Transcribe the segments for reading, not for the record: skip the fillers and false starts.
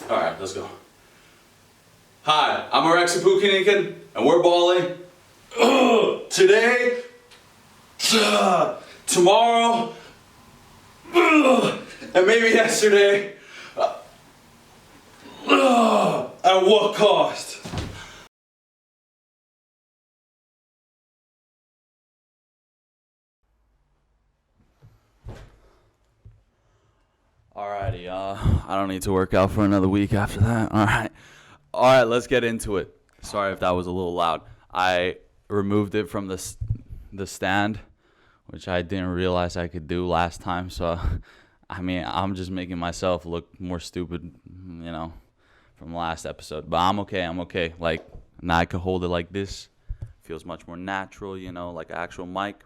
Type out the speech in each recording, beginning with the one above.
Alright, let's go. Hi, I'm Alexi Pukinikin, and we're Ballin. Today, tomorrow, and maybe yesterday. At what cost? Alrighty, I don't need to work out for another week after that. Alright, let's get into it. Sorry if that was a little loud. I removed it from the stand, which I didn't realize I could do last time. So, I'm just making myself look more stupid, from last episode. But I'm okay. Like, now I can hold it like this. Feels much more natural, like an actual mic.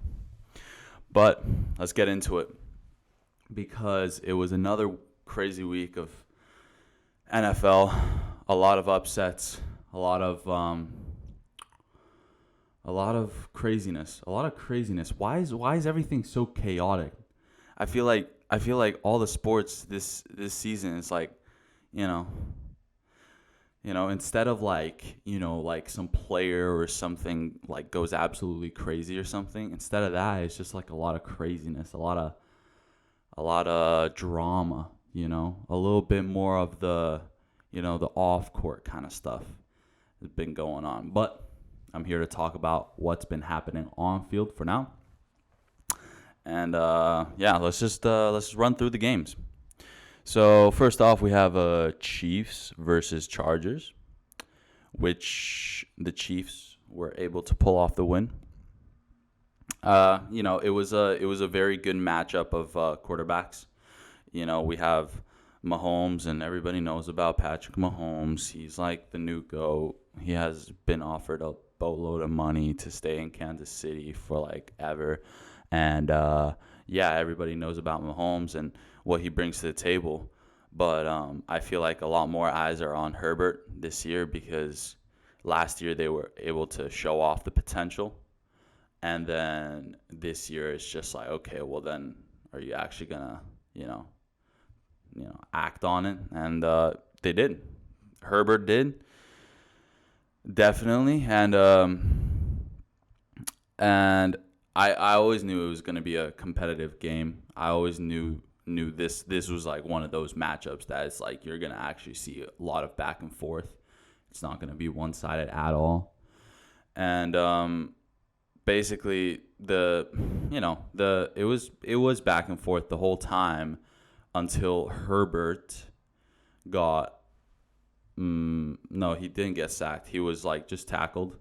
But let's get into it. Because it was another crazy week of NFL, a lot of upsets, a lot of craziness. Why is everything so chaotic? I feel like all the sports this season is like, instead of like some player or something like goes absolutely crazy or something. Instead of that, it's just like a lot of craziness, a lot of drama, a little bit more of the off-court kind of stuff has been going on. But I'm here to talk about what's been happening on field for now. And let's run through the games. So first off, we have Chiefs versus Chargers, which the Chiefs were able to pull off the win. It was a very good matchup of quarterbacks. We have Mahomes, and everybody knows about Patrick Mahomes. He's like the new GOAT. He has been offered a boatload of money to stay in Kansas City for like ever. And everybody knows about Mahomes and what he brings to the table. But I feel like a lot more eyes are on Herbert this year because last year they were able to show off the potential. And then this year it's just like, okay, well then, are you actually gonna, act on it? And they did. Herbert did, definitely. And I always knew it was gonna be a competitive game. I always knew this was like one of those matchups that it's like you're gonna actually see a lot of back and forth. It's not gonna be one-sided at all. And basically it was back and forth the whole time until Herbert got no, he didn't get sacked. He was like just tackled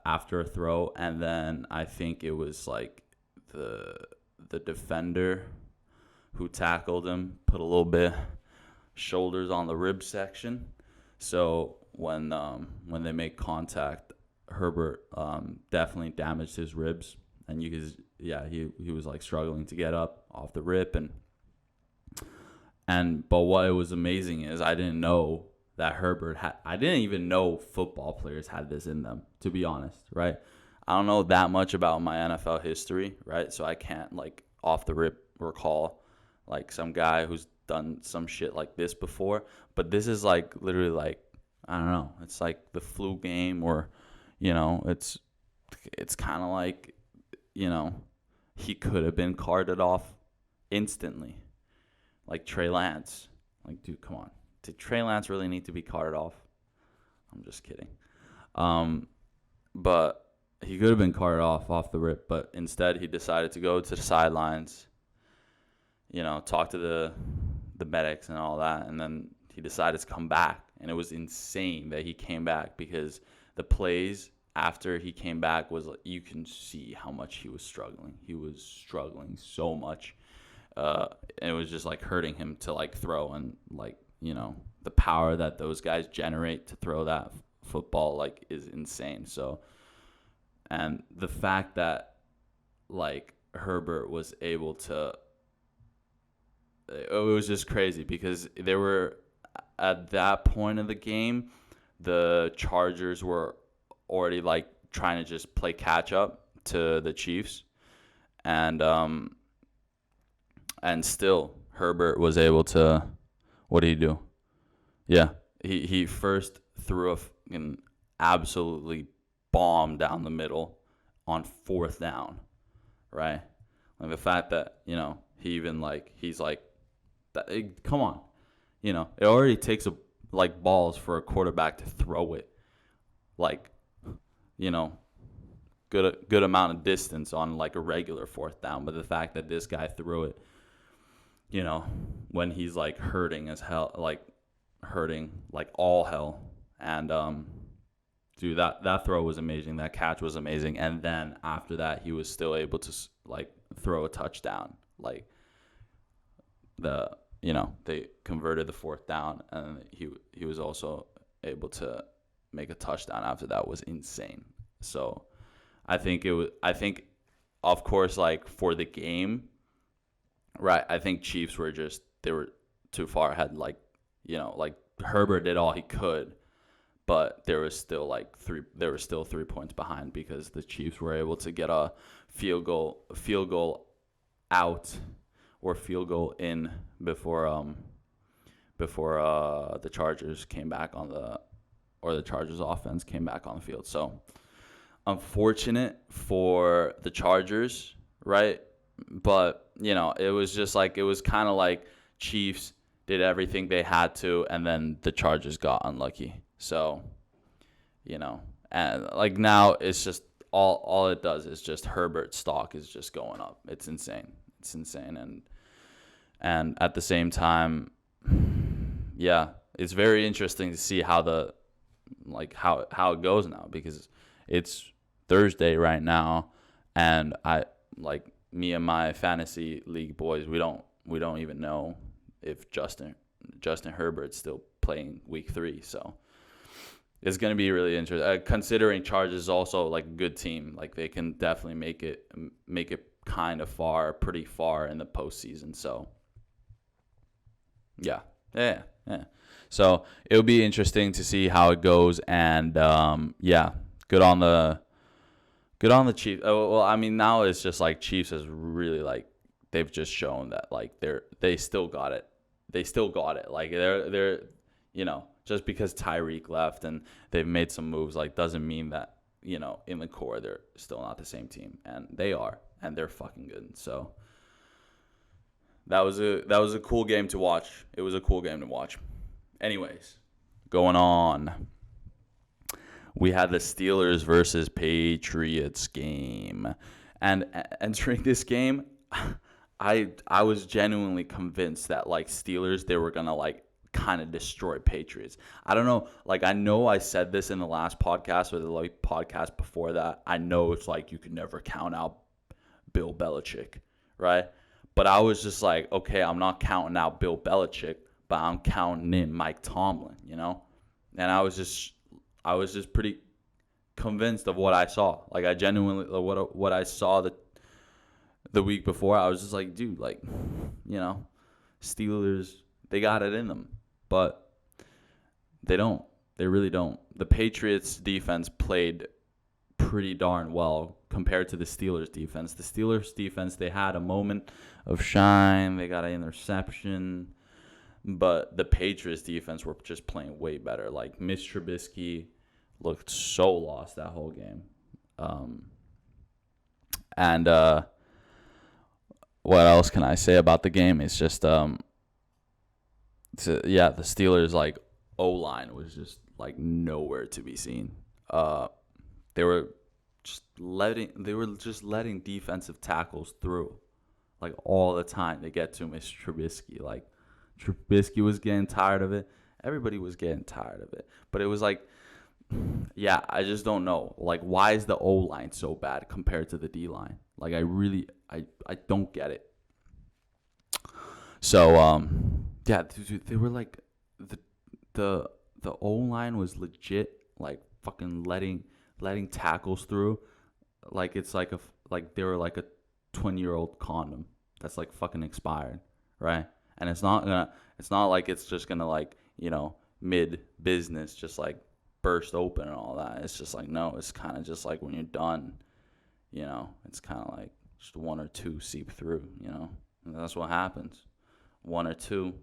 after a throw, and then I think it was like the defender who tackled him put a little bit shoulders on the rib section. So when they make contact, Herbert definitely damaged his ribs, and he was like struggling to get up off the rip, but what was amazing is I didn't know that I didn't even know football players had this in them, to be honest, right? I don't know that much about my NFL history, right? So I can't like off the rip recall like some guy who's done some shit like this before, but this is like literally like, I don't know, it's like the flu game, or it's kind of like, he could have been carted off instantly. Like Trey Lance. Like, dude, come on. Did Trey Lance really need to be carted off? I'm just kidding. But he could have been carted off the rip, but instead he decided to go to the sidelines, talk to the medics and all that, and then he decided to come back. And it was insane that he came back, because the plays after he came back was like, you can see how much he was struggling. He was struggling so much. And it was just like hurting him to like throw, and like, the power that those guys generate to throw that football like is insane. So, and the fact that like Herbert was able to, it was just crazy, because they were at that point of the game, the Chargers were already like trying to just play catch up to the Chiefs, and still Herbert was able to, what did he do? Yeah, he first threw a fucking absolutely bomb down the middle on fourth down, right? Like the fact that he even he's like that. Come on, it already takes balls for a quarterback to throw it like you know good amount of distance on like a regular fourth down, but the fact that this guy threw it, when he's like hurting as hell, hurting like all hell, and dude, that throw was amazing, that catch was amazing, and then after that he was still able to throw a touchdown, they converted the fourth down, and he was also able to make a touchdown after that. Was insane. So I think of course, for the game, right, I think Chiefs they were too far ahead. Herbert did all he could, but there was still 3 points behind because the Chiefs were able to get a field goal out or field goal in before the Chargers came back the Chargers offense came back on the field. So unfortunate for the Chargers, right? But it was just it was kind of like Chiefs did everything they had to, and then the Chargers got unlucky. So and now it's just all it does is just Herbert's stock is just going up. It's insane. And at the same time, yeah, it's very interesting to see how how it goes now, because it's Thursday right now, and me and my fantasy league boys, we don't even know if Justin Herbert's still playing week 3. So it's going to be really interesting. Considering Chargers also a good team, they can definitely make it kind of pretty far in the postseason. So yeah. So it'll be interesting to see how it goes, and good on the Chiefs. Well, I mean, now it's just Chiefs is really they've just shown that they still got it. They're just because Tyreek left and they've made some moves doesn't mean that in the core they're still not the same team, and they are, and they're fucking good. So that was a cool game to watch. It was a cool game to watch. Anyways, going on. We had the Steelers versus Patriots game. And entering this game, I was genuinely convinced that Steelers, they were going to kind of destroy Patriots. I don't know, I know I said this in the last podcast or the podcast before that. I know it's you could never count out Bill Belichick, right? But I was just okay, I'm not counting out Bill Belichick, but I'm counting in Mike Tomlin, And I was just pretty convinced of what I saw. I genuinely, what I saw the week before, I was just dude, Steelers, they got it in them, but they don't. They really don't. The Patriots defense played pretty darn well compared to the Steelers defense. The Steelers defense, they had a moment of shine. They got an interception. But the Patriots defense were just playing way better. Mitch Trubisky looked so lost that whole game. And what else can I say about the game? It's just, the Steelers, O-line was just, nowhere to be seen. They were just letting defensive tackles through, all the time. They get to Mitch Trubisky. Trubisky was getting tired of it. Everybody was getting tired of it. But it was I just don't know. Why is the O-line so bad compared to the D-line? I don't get it. So, they were the O-line was legit, fucking letting tackles through. It's they were a 20-year-old condom that's fucking expired, right? And it's not like it's just gonna mid business just burst open and all that. It's just no, it's kind of just when you're done, it's kind of just one or two seep through, and that's what happens. One or two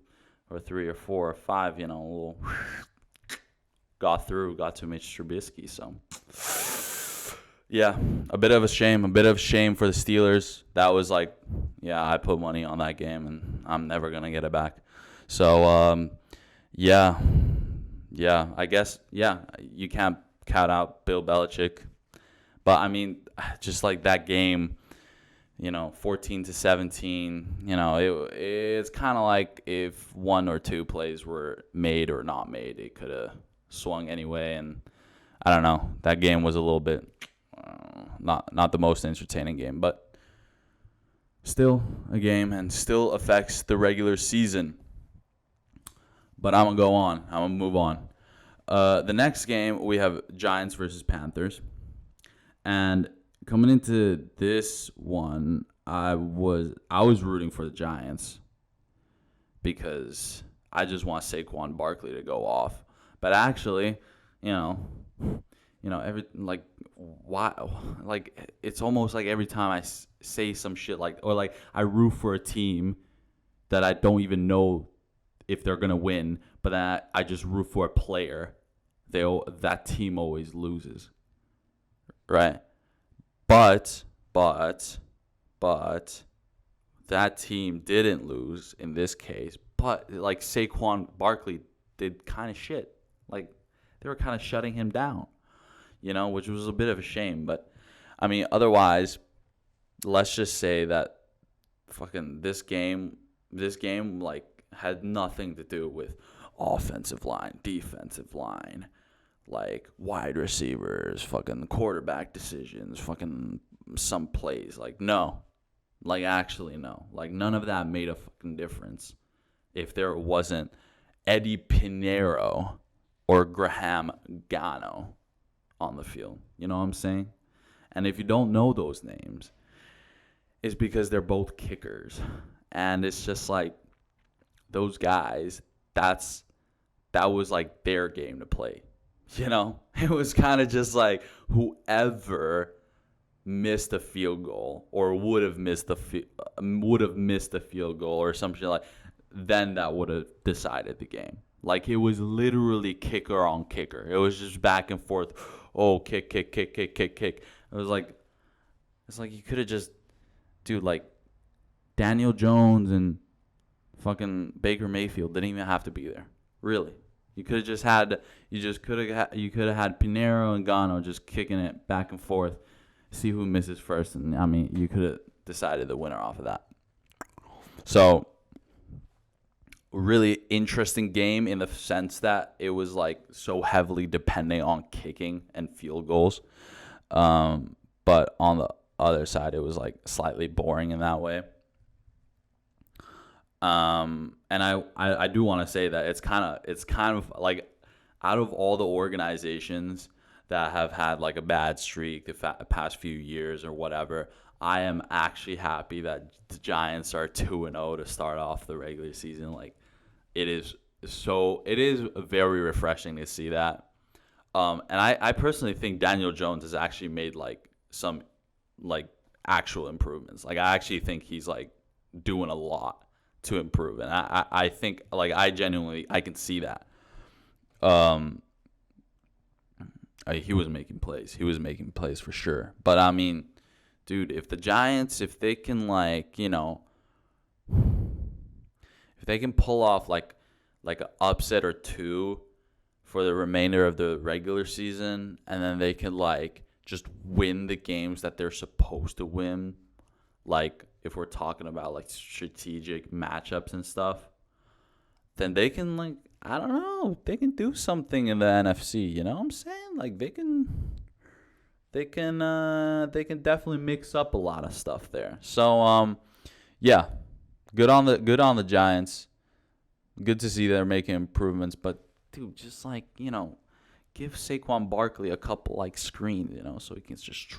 or 3 or 4 or 5, a little got to Mitch Trubisky. So, yeah, a bit of a shame for the Steelers. That was like, yeah, I put money on that game, and I'm never going to get it back. So, yeah, I guess, you can't count out Bill Belichick. But, I mean, just like that game, 14-17, it's kind of like if 1 or 2 plays were made or not made, it could have swung anyway. And I don't know, that game was a little bit not the most entertaining game, but still a game and still affects the regular season. But I'm going to go on. I'm going to move on. The next game, we have Giants versus Panthers. And coming into this one, I was rooting for the Giants because I just want Saquon Barkley to go off. But actually, it's almost like every time I say some shit or I root for a team that I don't even know if they're gonna win, but then I just root for a player, that team always loses, right? But that team didn't lose in this case. But Saquon Barkley did kind of shit. They were kind of shutting him down, which was a bit of a shame. But I mean, otherwise, let's just say that fucking this game had nothing to do with offensive line, defensive line, wide receivers, fucking quarterback decisions, fucking some plays. No. Actually, no. None of that made a fucking difference if there wasn't Eddie Pinheiro or Graham Gano on the field. You know what I'm saying? And if you don't know those names, it's because they're both kickers. And it's just those guys, that was their game to play. It was kind of just whoever missed a field goal or would have missed a field goal or something then that would have decided the game. It was literally kicker on kicker. It was just back and forth. Oh, kick. It was it's you could have just, dude, Daniel Jones and fucking Baker Mayfield didn't even have to be there. Really. You could have had Pinheiro and Gano just kicking it back and forth, see who misses first, and I mean, you could have decided the winner off of that. So, really interesting game in the sense that it was so heavily depending on kicking and field goals. But on the other side, it was slightly boring in that way. And I do want to say that it's kind of out of all the organizations that have had a bad streak the past few years or whatever, I am actually happy that the Giants are 2-0 to start off the regular season. It is very refreshing to see that. And I personally think Daniel Jones has actually made some actual improvements. I actually think he's doing a lot to improve, and I think I genuinely can see that. He was making plays for sure. But I mean, dude, if the Giants, if they can if they can pull off an upset or two for the remainder of the regular season, and then they can just win the games that they're supposed to win, if we're talking about strategic matchups and stuff, then they can I don't know, they can do something in the NFC. You know what I'm saying? They can definitely mix up a lot of stuff there. So yeah, good on the Giants. Good to see they're making improvements, but dude, just give Saquon Barkley a couple screens, so he can just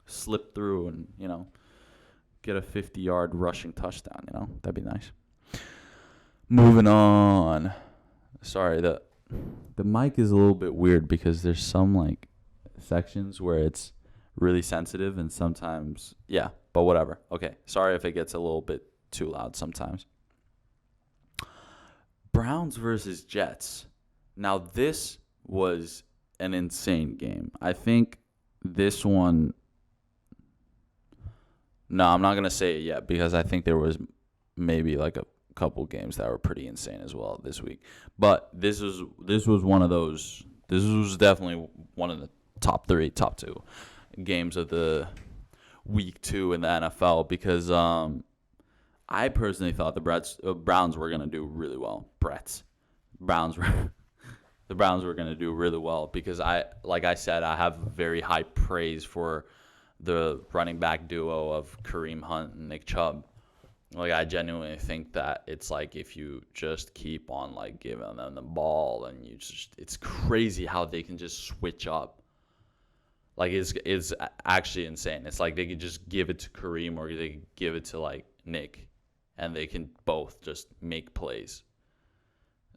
slip through and get a 50-yard rushing touchdown. That'd be nice. Moving on. Sorry, the mic is a little bit weird because there's some sections where it's really sensitive and sometimes, yeah, but whatever. Okay, sorry if it gets a little bit too loud sometimes. Browns versus Jets. Now, this was an insane game. I think this one. No, I'm not gonna say it yet because I think there was maybe like a couple games that were pretty insane as well this week. But this was one of those. This was definitely one of the top 3, top 2 games of the week 2 in the NFL because I personally thought the Browns were gonna do really well. The Browns were gonna do really well because like I said, I have very high praise for the running back duo of Kareem Hunt and Nick Chubb. Like, I genuinely think that it's like if you just keep on like giving them the ball and it's crazy how they can just switch up. Like, it's actually insane. It's like they could just give it to Kareem or they could give it to like Nick, and they can both just make plays.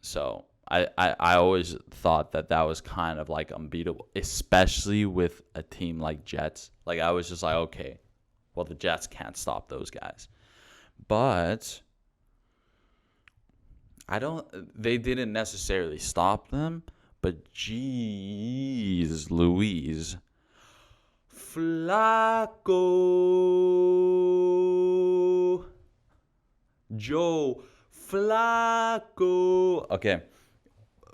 So I always thought that was kind of like unbeatable, especially with a team like Jets. Like, I was just like, okay, well, the Jets can't stop those guys. But they didn't necessarily stop them, but jeez Louise. Joe Flacco. Okay.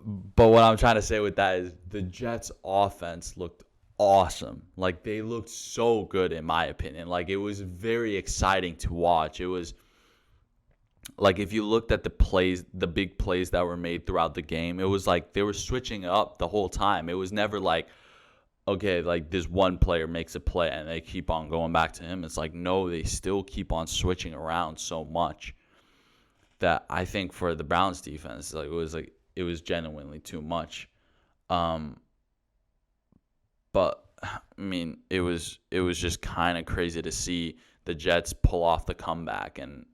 But what I'm trying to say with that is the Jets offense looked awesome. Like, they looked so good in my opinion. Like, it was very exciting to watch. It was like, if you looked at the big plays that were made throughout the game, it was like they were switching up the whole time. It was never like, okay, like this one player makes a play and they keep on going back to him. It's like, no, they still keep on switching around so much that I think for the Browns defense, it was genuinely too much. But I mean, it was just kind of crazy to see the Jets pull off the comeback, and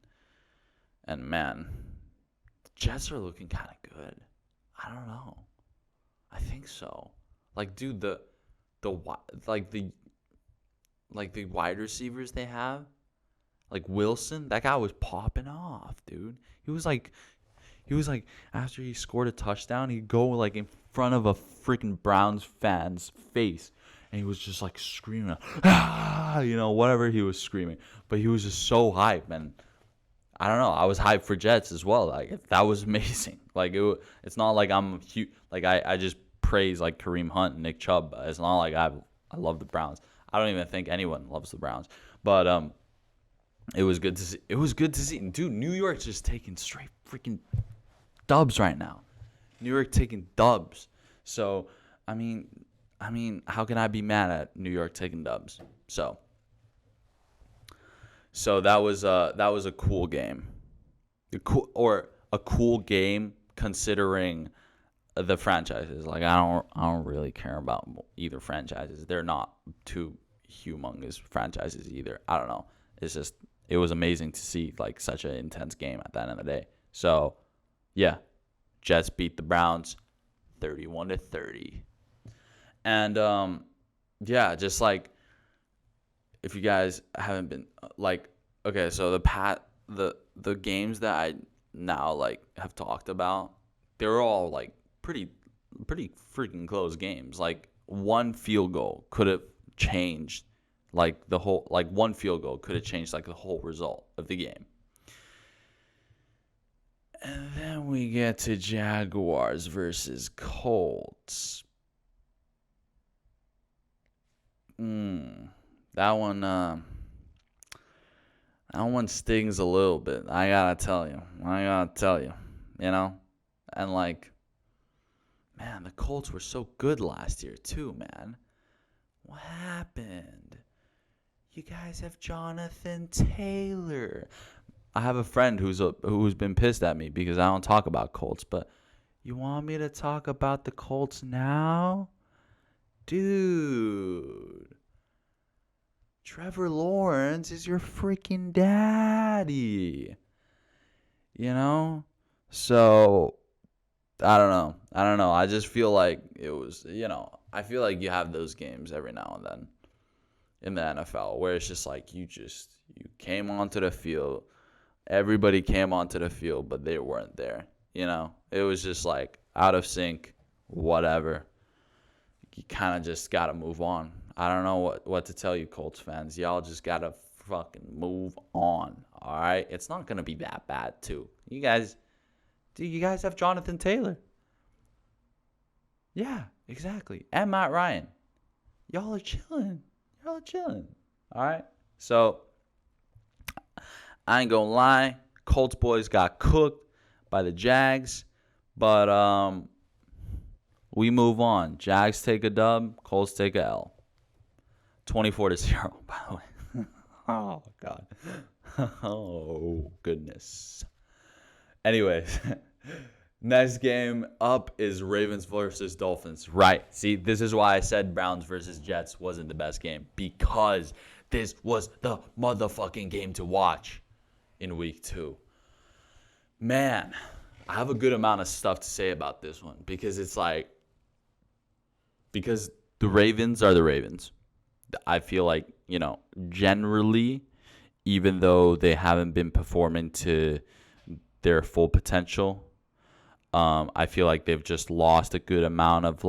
man, the Jets are looking kind of good. I don't know. I think so. Like, dude, the wide receivers they have, like Wilson, that guy was popping off, dude. He was like after he scored a touchdown, he'd go like in front of a freaking Browns fan's face, and he was just like screaming, whatever he was screaming. But he was just so hyped, and I don't know. I was hyped for Jets as well. Like, that was amazing. Like, it's not like I'm huge. Like, I just praise like Kareem Hunt and Nick Chubb. It's not like I love the Browns. I don't even think anyone loves the Browns. But it was good to see. It was good to see. Dude, New York's just taking straight freaking dubs right now. New York taking dubs. So, I mean, how can I be mad at New York taking dubs? So that was a cool game. A cool game considering the franchises. Like, I don't really care about either franchises. They're not two humongous franchises either. I don't know. It's just, it was amazing to see like such an intense game at the end of the day. So, yeah, Jets beat the Browns 31-30. And yeah, just like, if you guys haven't been like, okay, so the games that I now like have talked about, they're all like pretty freaking close games. Like, one field goal could have changed like the whole, like one field goal could have changed like the whole result of the game. And then we get to Jaguars versus Colts. That one stings a little bit. I gotta tell you. And like, man, the Colts were so good last year too, man. What happened? You guys have Jonathan Taylor. I have a friend who's been pissed at me because I don't talk about Colts, but you want me to talk about the Colts now? Dude. Trevor Lawrence is your freaking daddy. So, I don't know. I just feel like it was, I feel like you have those games every now and then in the NFL where it's just like you came onto the field. Everybody came onto the field, but they weren't there. it was just like out of sync, whatever. You kind of just got to move on. I don't know what to tell you, Colts fans. Y'all just got to fucking move on, all right? It's not going to be that bad, too. You guys have Jonathan Taylor. Yeah, exactly. And Matt Ryan. Y'all are chilling. All right? So, I ain't going to lie. Colts boys got cooked by the Jags. But we move on. Jags take a dub. Colts take a L. 24-0, by the way. Oh, God. Oh, goodness. Anyways, next game up is Ravens versus Dolphins. Right. See, this is why I said Browns versus Jets wasn't the best game. Because this was the motherfucking game to watch in week 2. Man, I have a good amount of stuff to say about this one. Because it's like, because the Ravens are the Ravens. I feel like, generally, even though they haven't been performing to their full potential, I feel like they've just lost a good amount of,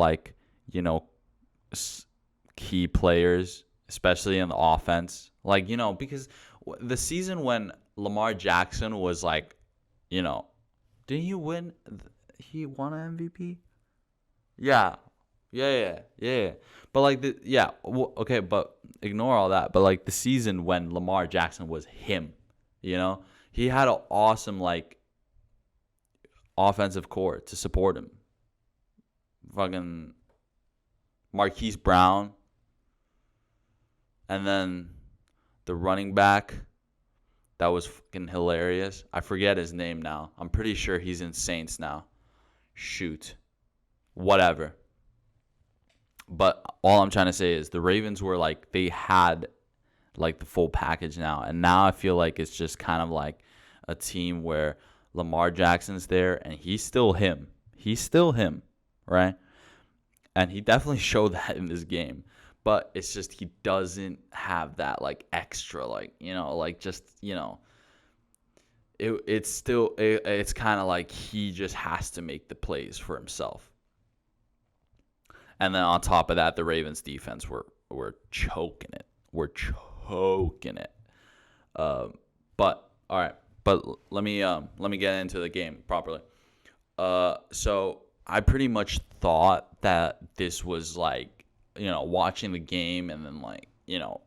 key players, especially in the offense. Because the season when Lamar Jackson was didn't he win? He won an MVP? Yeah. But okay, but ignore all that. But the season when Lamar Jackson was him, he had an awesome offensive core to support him. Fucking Marquise Brown, and then the running back that was fucking hilarious. I forget his name now. I'm pretty sure he's in Saints now. Shoot, whatever. But all I'm trying to say is the Ravens were they had the full package now. And now I feel like it's just kind of like a team where Lamar Jackson's there and he's still him. He's still him, right? And he definitely showed that in this game. But it's just he doesn't have that extra, it's still, it's kind of like he just has to make the plays for himself. And then on top of that, the Ravens defense were choking it. But all right. But let me get into the game properly. So I pretty much thought that this was watching the game and then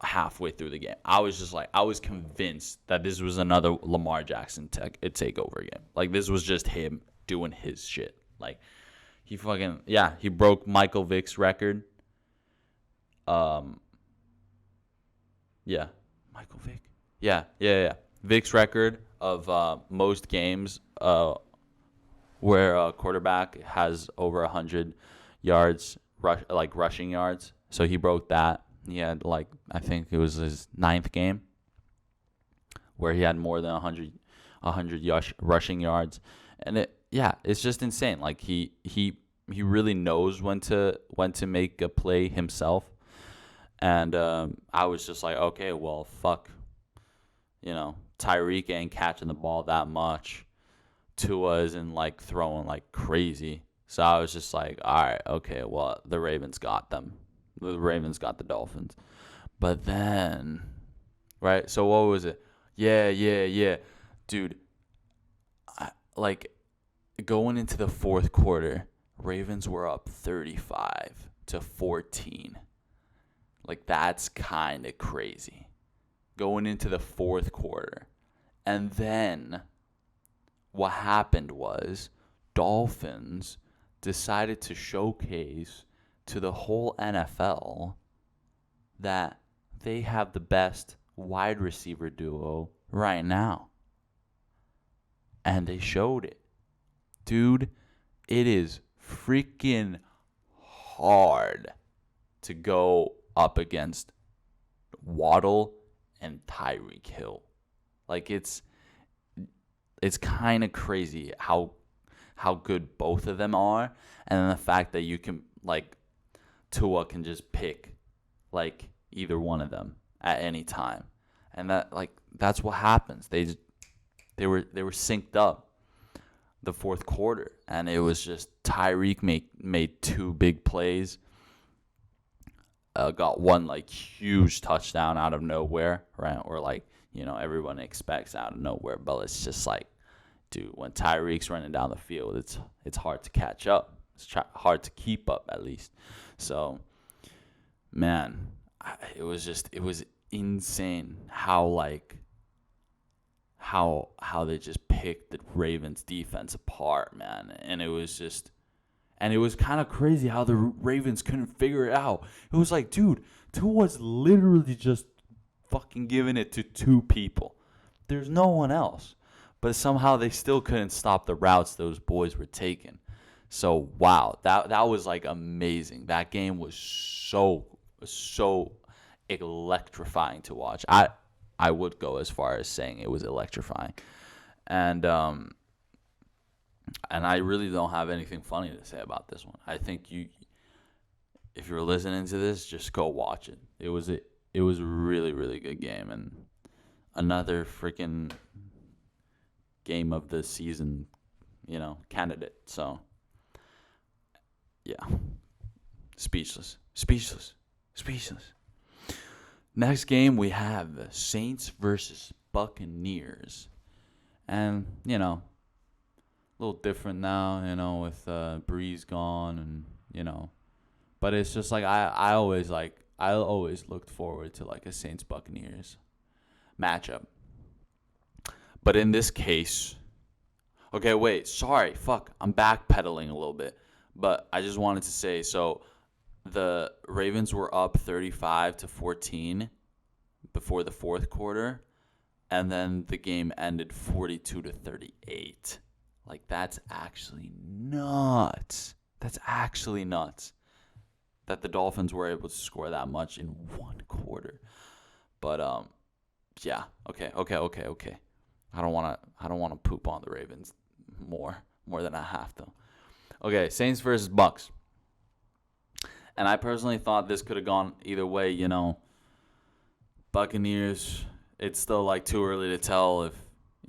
halfway through the game, I was convinced that this was another Lamar Jackson takeover game. This was just him doing his shit. He broke Michael Vick's record. Michael Vick. Yeah. Vick's record of most games where a quarterback has over 100 yards, rushing yards. So he broke that. He had I think it was his 9th game where he had more than 100 rushing yards, and it's just insane. He really knows when to make a play himself. And I was just like, okay, well, fuck. Tyreek ain't catching the ball that much. Tua isn't throwing like crazy. So I was just like, all right, okay, well, the Ravens got them. The Ravens got the Dolphins. But then, right? So what was it? Yeah. Dude, going into the fourth quarter, Ravens were up 35-14. That's kind of crazy. Going into the fourth quarter. And then what happened was Dolphins decided to showcase to the whole NFL that they have the best wide receiver duo right now. And they showed it. Dude, it is freaking hard to go up against Waddle and Tyreek Hill. It's kind of crazy how good both of them are, and then the fact that you can Tua can just pick either one of them at any time, and that's what happens. They were synced up. the fourth quarter, and it was just Tyreek made two big plays. Got one like huge touchdown out of nowhere, right? Or like, everyone expects out of nowhere, but it's just like, dude, when Tyreek's running down the field, it's hard to catch up. It's hard to keep up, at least. So, man, it was insane how they just picked the Ravens defense apart, man. And it was kind of crazy how the Ravens couldn't figure it out. It was like, dude, Tua's literally just fucking giving it to two people. There's no one else. But somehow they still couldn't stop the routes those boys were taking. So, wow, that was like amazing. That game was so electrifying to watch. I would go as far as saying it was electrifying. And I really don't have anything funny to say about this one. I think if you're listening to this, just go watch it. It was a really, really good game, and another freaking game of the season, candidate. So, yeah, speechless. Next game, we have the Saints versus Buccaneers. And, a little different now, with Breeze gone and, but it's just like I always looked forward to like a Saints Buccaneers matchup. But in this case, okay, wait, sorry, I'm backpedaling a little bit. But I just wanted to say, so the Ravens were up 35-14 before the fourth quarter, and then the game ended 42-38. Like, that's actually nuts. That the Dolphins were able to score that much in one quarter. But yeah, okay. I don't want to poop on the Ravens more than I have to. Okay, Saints versus Bucks. And I personally thought this could have gone either way, Buccaneers, it's still like too early to tell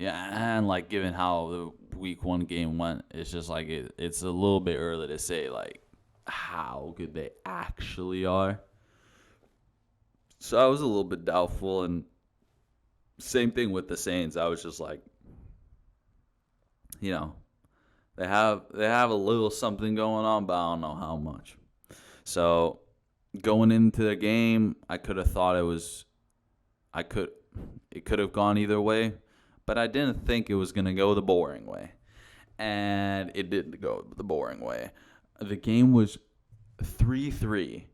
and like given how the week 1 game went, it's just like it's a little bit early to say like how good they actually are. So I was a little bit doubtful, and same thing with the Saints. I was just like, they have a little something going on, but I don't know how much. So going into the game, I could have thought it could have gone either way, but I didn't think it was going to go the boring way. And it didn't go the boring way. The game was 3-3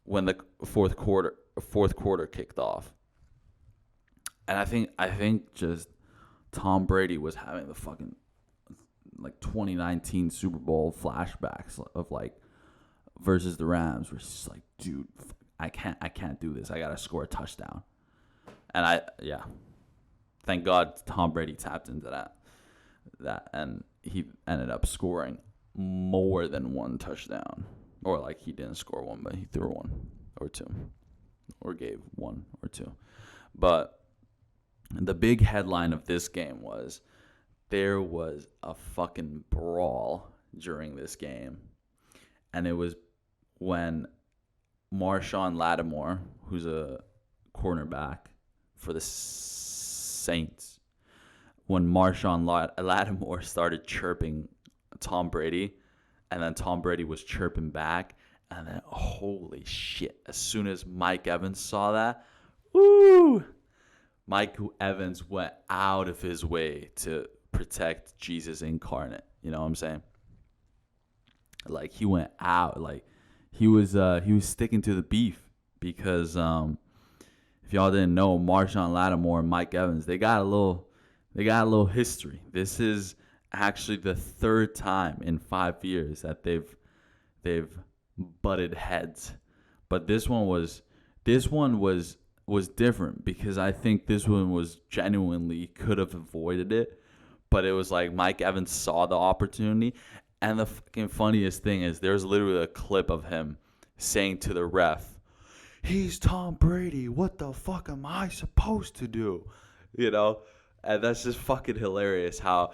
when the fourth quarter kicked off. And I think just Tom Brady was having the fucking like 2019 Super Bowl flashbacks of like versus the Rams, where it's just like, dude, I can't do this. I gotta score a touchdown. And thank God Tom Brady tapped into that, and he ended up scoring more than one touchdown, or like he didn't score one, but he threw one or two, or gave one or two. But the big headline of this game was there was a fucking brawl during this game. And it was when Marshawn Lattimore, who's a cornerback for the Saints, when Marshawn Lattimore started chirping Tom Brady, and then Tom Brady was chirping back, and then holy shit, as soon as Mike Evans saw that, woo! Mike Evans went out of his way to protect Jesus incarnate. You know what I'm saying? Like, he went out. Like, he was sticking to the beef because if y'all didn't know, Marshawn Lattimore and Mike Evans, they got a little history. This is actually the third time in 5 years that they've butted heads. But this one was different because I think this one was genuinely could have avoided it, but it was like Mike Evans saw the opportunity. And the fucking funniest thing is there's literally a clip of him saying to the ref, "He's Tom Brady. What the fuck am I supposed to do?" And that's just fucking hilarious how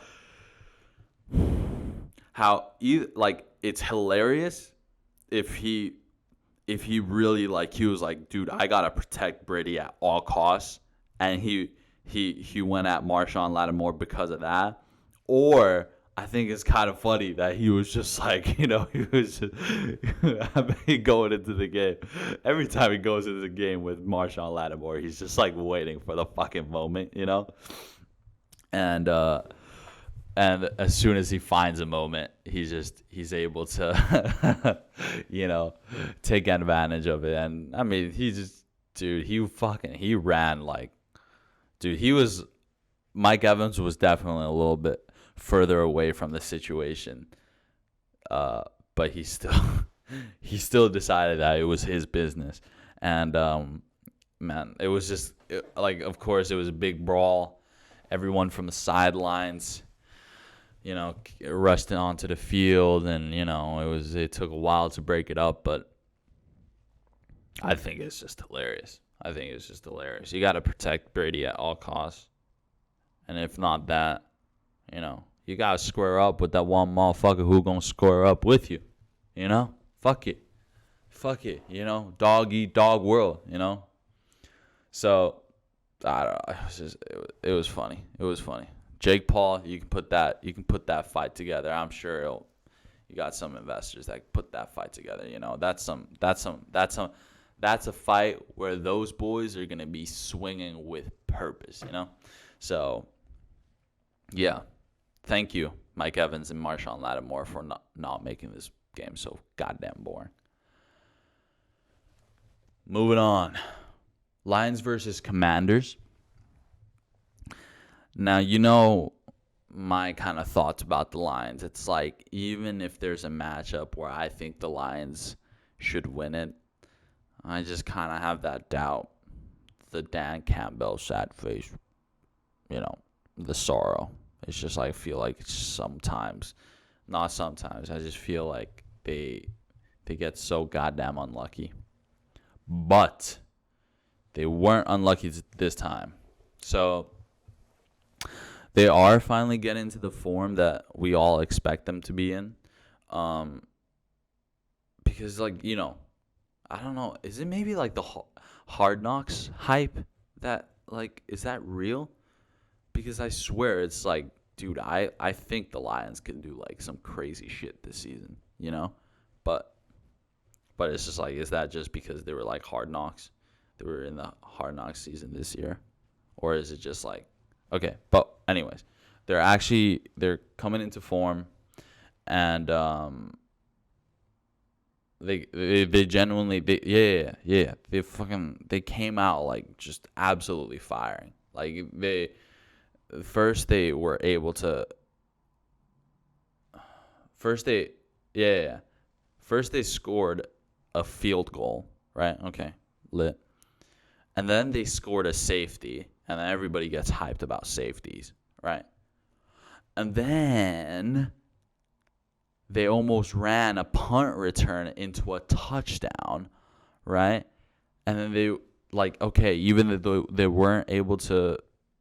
how like it's hilarious if he really like he was like, dude, I gotta protect Brady at all costs, and he went at Marshawn Lattimore because of that. Or I think it's kind of funny that he was just like, he was just going into the game. Every time he goes into the game with Marshawn Lattimore, he's just like waiting for the fucking moment. And and as soon as he finds a moment, he's able to take advantage of it. And I mean, he ran like, dude, Mike Evans was definitely a little bit further away from the situation, but he still decided that it was his business. And man, it was just like, of course, it was a big brawl. Everyone from the sidelines rushed onto the field, and it took a while to break it up, but I think it's just hilarious. You got to protect Brady at all costs, and if not that, you got to square up with that one motherfucker who gonna square up with you. Fuck it. Dog eat dog world. So I don't know. It was funny. Jake Paul, you can put that fight together. I'm sure you got some investors that put that fight together. That's a fight where those boys are gonna be swinging with purpose. So yeah, thank you, Mike Evans and Marshawn Lattimore, for not making this game so goddamn boring. Moving on, Lions versus Commanders. Now, my kind of thoughts about the Lions. It's like, even if there's a matchup where I think the Lions should win it, I just kind of have that doubt. The Dan Campbell sad face, the sorrow. It's just like, I feel like not sometimes, I just feel like they get so goddamn unlucky. But they weren't unlucky this time. So they are finally getting into the form that we all expect them to be in. Because, I don't know. Is it maybe like the Hard Knocks hype that, is that real? Because I swear it's like, dude, I think the Lions can do, some crazy shit this season, But it's just like, is that just because they were, Hard Knocks? They were in the Hard Knocks season this year? Or is it just like, okay, but anyways, they're coming into form, and they genuinely they came out just absolutely firing. First they scored a field goal, right? Okay, lit. And then they scored a safety, and then everybody gets hyped about safeties, right? And then they almost ran a punt return into a touchdown, right? And then even though they weren't able to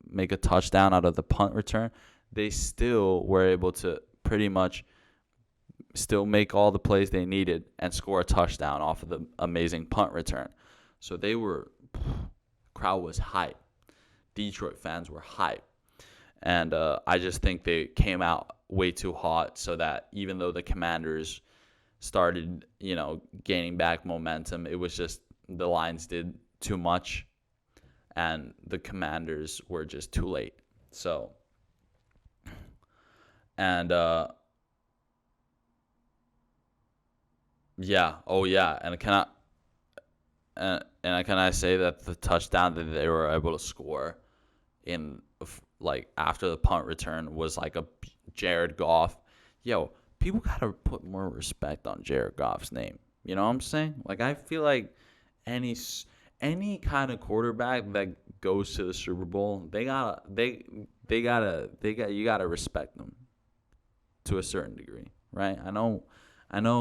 make a touchdown out of the punt return, they still were able to pretty much still make all the plays they needed and score a touchdown off of the amazing punt return. So crowd was hyped. Detroit fans were hyped. And I just think they came out way too hot, so that even though the Commanders started, gaining back momentum, it was just the Lions did too much, and the Commanders were just too late. So, and and can I say that the touchdown that they were able to score in after the punt return was like a Jared Goff. Yo, people gotta put more respect on Jared Goff's name. You know what I'm saying? I feel like any kind of quarterback that goes to the Super Bowl, you gotta respect them to a certain degree, right? I know.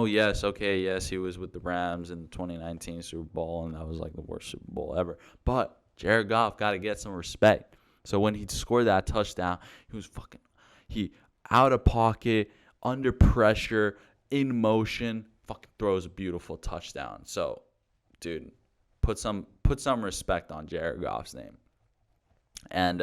Yes, he was with the Rams in the 2019 Super Bowl, and that was the worst Super Bowl ever. But Jared Goff got to get some respect. So when he scored that touchdown, out of pocket, under pressure, in motion, fucking throws a beautiful touchdown. So, dude, put some respect on Jared Goff's name. And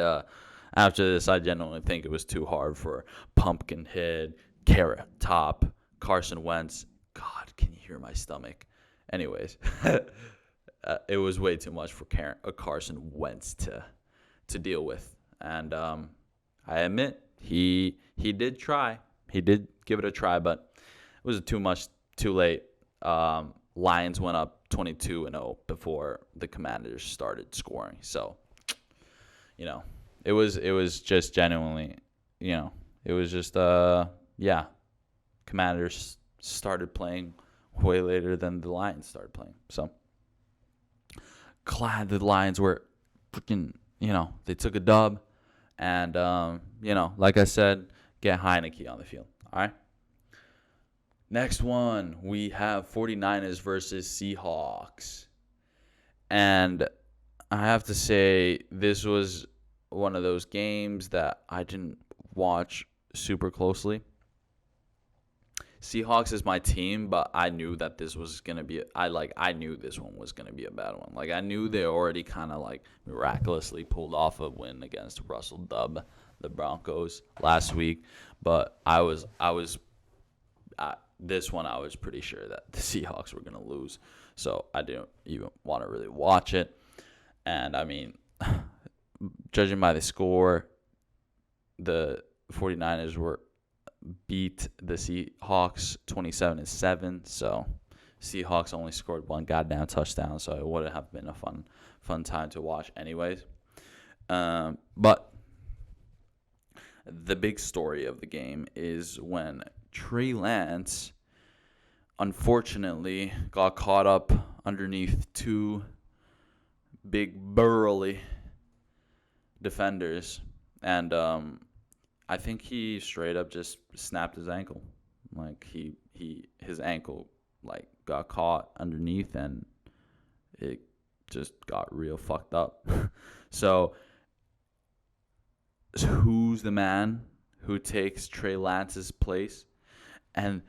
after this, I genuinely think it was too hard for Pumpkinhead, Carrot Top, Carson Wentz. God, can you hear my stomach? Anyways, it was way too much for Carson Wentz to deal with. And I admit he did try. He did give it a try, but it was too much, too late. Lions went up 22-0 before the Commanders started scoring. So, it was just genuinely, it was just Commanders started playing way later than the Lions started playing. So glad the Lions were freaking, they took a dub. And, like I said, get Heineke on the field. All right. Next one, we have 49ers versus Seahawks. And I have to say, this was one of those games that I didn't watch super closely. Seahawks is my team, but I knew that this was going to be I knew this one was going to be a bad one. Like, I knew they already kind of miraculously pulled off a win against Russell Dub, the Broncos, last week, but this one I was pretty sure that the Seahawks were going to lose. So I didn't even want to really watch it. And I mean, judging by the score, the 49ers beat the Seahawks 27-7. So Seahawks only scored one goddamn touchdown, so it would have been a fun time to watch anyways. But the big story of the game is when Trey Lance unfortunately got caught up underneath two big burly defenders, and I think he straight up just snapped his ankle. Like his ankle got caught underneath, and it just got real fucked up. So who's the man who takes Trey Lance's place? And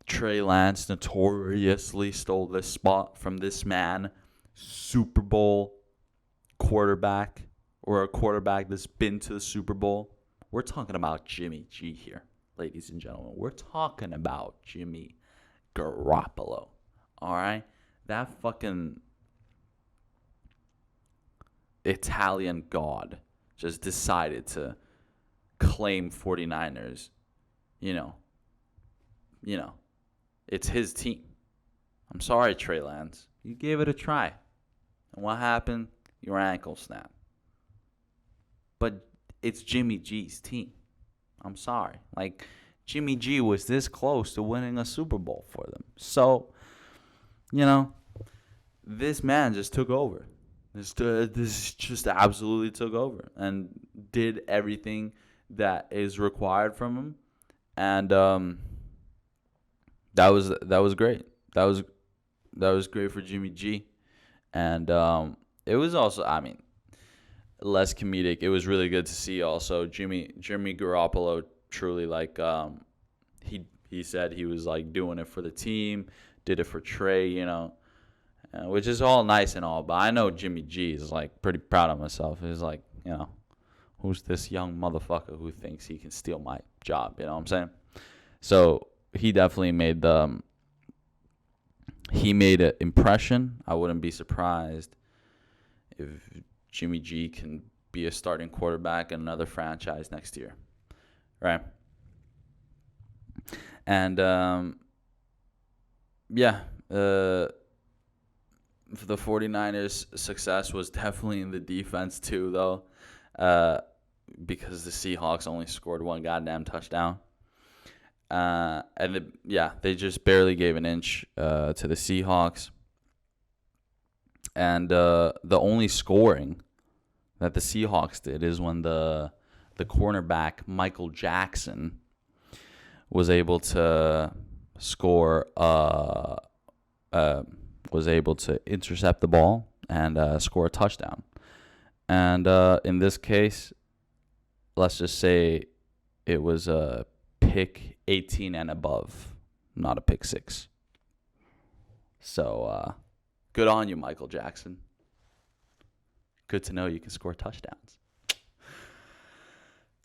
Trey Lance notoriously stole this spot from this man, Super Bowl quarterback, or a quarterback that's been to the Super Bowl. We're talking about Jimmy G here, ladies and gentlemen. We're talking about Jimmy Garoppolo. All right? That fucking Italian god just decided to claim 49ers. It's his team. I'm sorry, Trey Lance. You gave it a try. And what happened? Your ankle snapped. But it's Jimmy G's team. I'm sorry. Jimmy G was this close to winning a Super Bowl for them. So, this man just took over. This just absolutely took over and did everything that is required from him. And that was great. That was great for Jimmy G. And it was also, less comedic. It was really good to see also Jimmy Garoppolo truly he said he was doing it for the team, did it for Trey, which is all nice and all, but I know Jimmy G is pretty proud of himself. He's who's this young motherfucker who thinks he can steal my job, you know what I'm saying? So he definitely made an impression. I wouldn't be surprised if Jimmy G can be a starting quarterback in another franchise next year, right? And the 49ers' success was definitely in the defense too, though, because the Seahawks only scored one goddamn touchdown. They just barely gave an inch to the Seahawks. And the only scoring that the Seahawks did is when the cornerback Michael Jackson was able to score, was able to intercept the ball and score a touchdown. And in this case, let's just say it was pick 18 and above, not a pick 6. So, good on you, Michael Jackson. Good to know you can score touchdowns.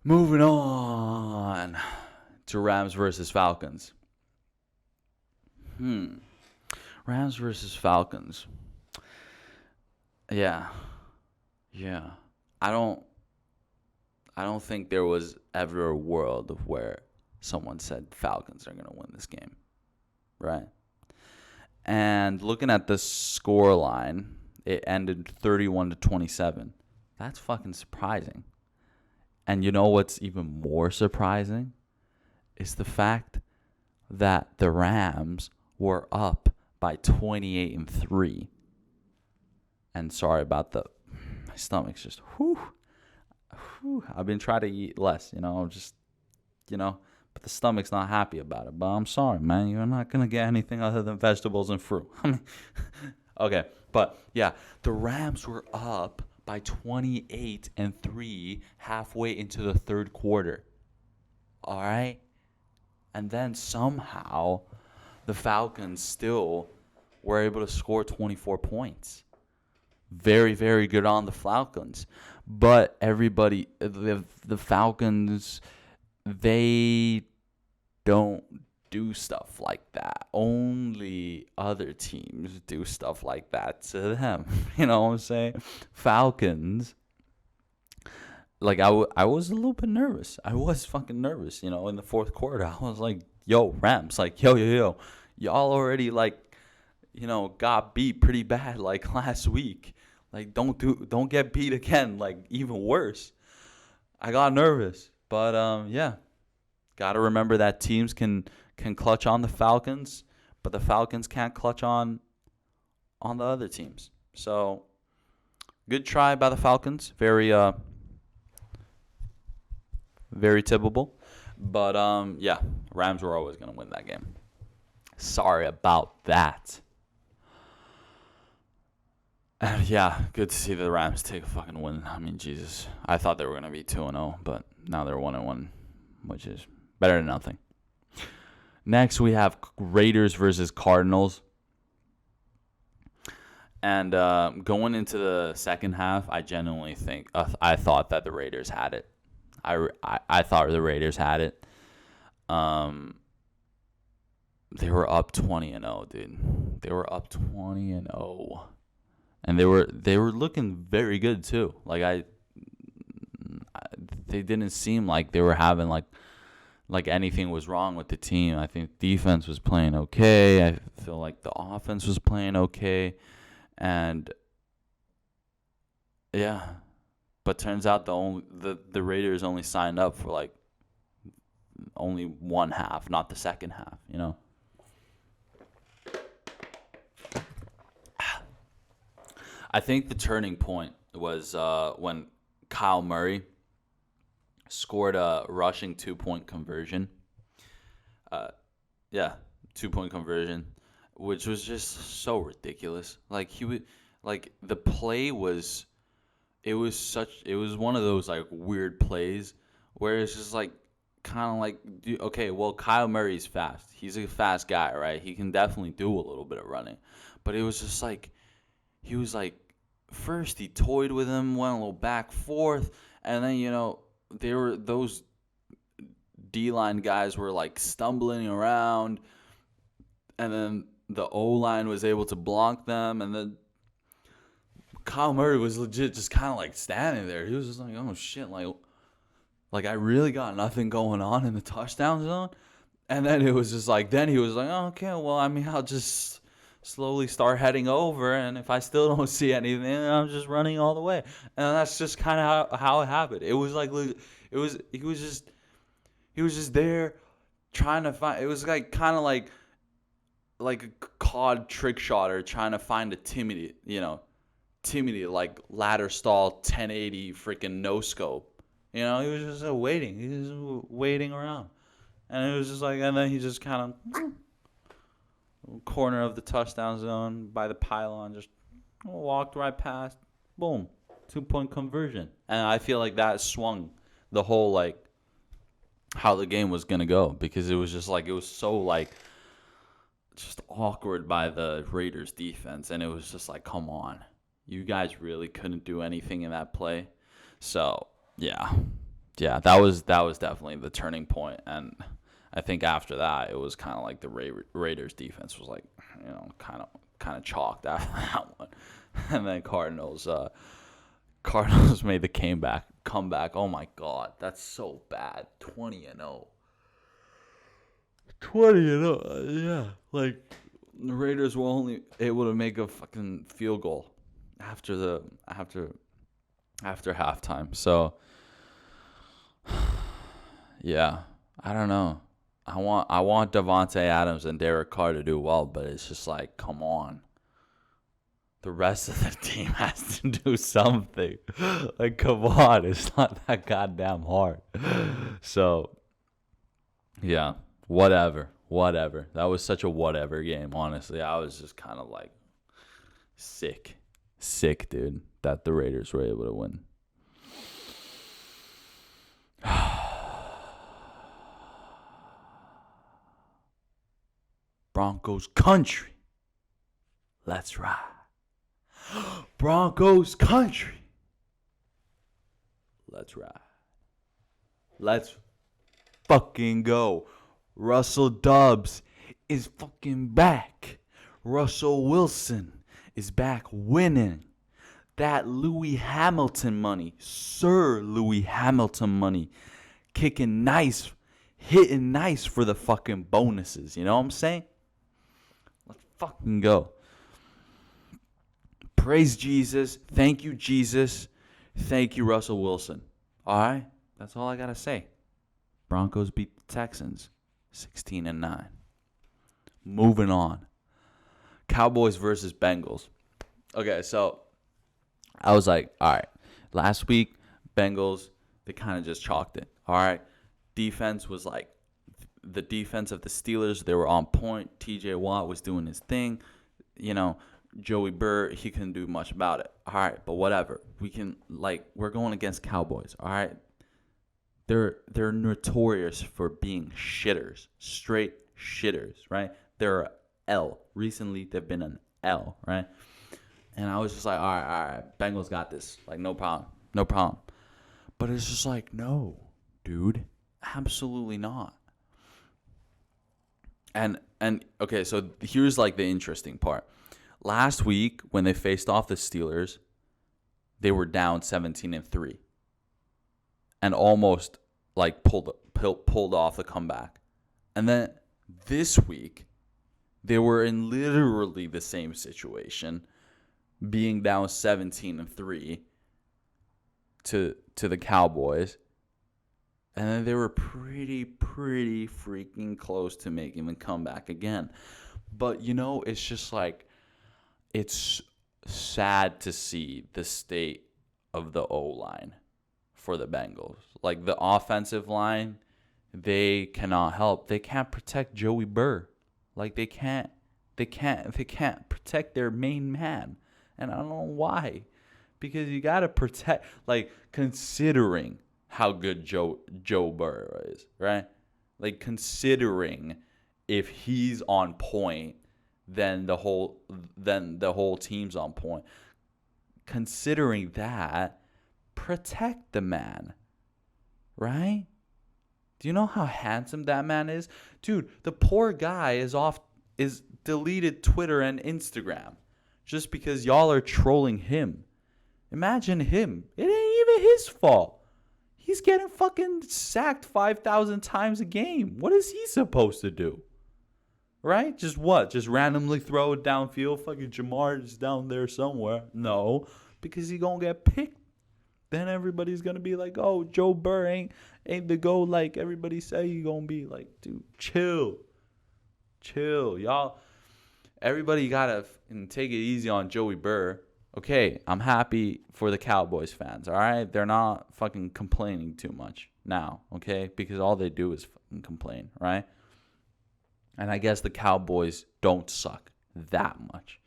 Moving on to Rams versus Falcons. Rams versus Falcons. Yeah. I don't think there was ever a world of where someone said Falcons are going to win this game. Right? And looking at the score line, it ended 31-27. That's fucking surprising. And you know what's even more surprising? Is the fact that the Rams were up by 28-3. And sorry about my stomach's just, I've been trying to eat less, but the stomach's not happy about it. But I'm sorry, man. You're not going to get anything other than vegetables and fruit. Okay. But, yeah, the Rams were up by 28-3 halfway into the third quarter. All right? And then somehow the Falcons still were able to score 24 points. Very, very good on the Falcons. But everybody, the Falcons, they don't do stuff like that. Only other teams do stuff like that to them. You know what I'm saying? Falcons, like, I was a little bit nervous. I was fucking nervous, in the fourth quarter. I was like, yo, Rams, like, yo. Y'all already, like, got beat pretty bad, like, last week. Like, don't get beat again, like, even worse. I got nervous. But, yeah. Got to remember that teams can clutch on the Falcons, but the Falcons can't clutch on the other teams. So, good try by the Falcons. Very tippable. But, yeah, Rams were always going to win that game. Sorry about that. And, yeah, good to see the Rams take a fucking win. I mean, Jesus. I thought they were going to be 2-0, but now they're 1-1, which is better than nothing. Next, we have Raiders versus Cardinals. And going into the second half, I genuinely think I thought that the Raiders had it. I thought the Raiders had it. They were up 20-0, dude. They were up 20-0, and they were looking very good too. Like they didn't seem like they were having like anything was wrong with the team. I think defense was playing okay. I feel like the offense was playing okay, and yeah. But turns out the Raiders only signed up for like only one half, not the second half, I think the turning point was when Kyle Murray scored a rushing 2-point conversion. 2-point conversion, which was just so ridiculous. Like the play was. It was one of those like weird plays where it's just like kind of like, okay, well, Kyle Murray's fast. He's a fast guy, right? He can definitely do a little bit of running. But it was just like, he was like, first he toyed with him, went a little back forth, and then, those D-line guys were like stumbling around, and then the O-line was able to block them, and then Kyle Murray was legit just kind of like standing there. He was just like, oh shit, like I really got nothing going on in the touchdown zone. And then it was just like, then he was like, oh, okay, well, I mean, I'll just slowly start heading over, and if I still don't see anything, I'm just running all the way. And that's just kind of how it happened. It was like, he was just there trying to find. It was like kind of like a COD trick shotter trying to find a Timothy, like ladder stall 1080 freaking no scope. He was just waiting. He was just waiting around. And it was just like, and then he just kind of corner of the touchdown zone by the pylon, just walked right past. Boom. 2-point conversion. And I feel like that swung the whole how the game was gonna go, because it was just like, it was so like just awkward by the Raiders defense, and it was just like, come on, you guys really couldn't do anything in that play. So yeah, that was definitely the turning point, and I think after that it was kind of like the Raiders defense was like, kind of chalked after that one, and then Cardinals made the comeback. Oh my God, that's so bad. 20-0. 20-0. Yeah, like the Raiders were only able to make a fucking field goal after halftime. So yeah, I don't know. I want Devontae Adams and Derek Carr to do well, but it's just like, come on. The rest of the team has to do something. Like, come on, it's not that goddamn hard. So yeah, whatever. That was such a whatever game, honestly. I was just kind of like sick, dude, that the Raiders were able to win. Broncos country. Let's ride. Broncos country. Let's ride. Let's fucking go. Russell Dobbs is fucking back. Russell Wilson is back winning. That Louis Hamilton money, Sir Louis Hamilton money, kicking nice, hitting nice for the fucking bonuses. You know what I'm saying? Let's fucking go. Praise Jesus. Thank you, Jesus. Thank you, Russell Wilson. All right? That's all I got to say. Broncos beat the Texans 16-9. Moving on. Cowboys versus Bengals. Okay, so I was like, all right. Last week, Bengals, they kind of just chalked it. All right? Defense was like, the defense of the Steelers, they were on point. TJ Watt was doing his thing. Joey Burr, he couldn't do much about it. All right, but whatever. We're going against Cowboys. All right, they're notorious for being shitters, straight shitters, right? They're a L. Recently, they've been an L, right? And I was just like, all right, Bengals got this. Like, no problem. But it's just like, no, dude, absolutely not. And okay, so here's like the interesting part. Last week, when they faced off the Steelers, they were down 17-3, and almost like pulled off the comeback. And then this week, they were in literally the same situation, being down 17-3 to the Cowboys, and then they were pretty freaking close to making the comeback again. But it's just like, it's sad to see the state of the O-line for the Bengals. Like, the offensive line, they cannot help. They can't protect Joey Burr. Like, they can't protect their main man. And I don't know why. Because you got to protect, like, considering how good Joe Burr is, right? Like, considering if he's on point, then the whole team's on point. Considering that, protect the man, right? Do you know how handsome that man is? Dude, the poor guy is deleted Twitter and Instagram just because y'all are trolling him. Imagine him. It ain't even his fault. He's getting fucking sacked 5,000 times a game. What is he supposed to do? Right? Just what? Just randomly throw it downfield? Fucking Jamar is down there somewhere. No, because he gonna get picked. Then everybody's gonna be like, oh, Joe Burr ain't the go like everybody say he gonna be. Like, dude, chill, y'all. Everybody gotta take it easy on Joey Burr. Okay, I'm happy for the Cowboys fans. All right, they're not fucking complaining too much now. Okay, because all they do is fucking complain, right? And I guess the Cowboys don't suck that much.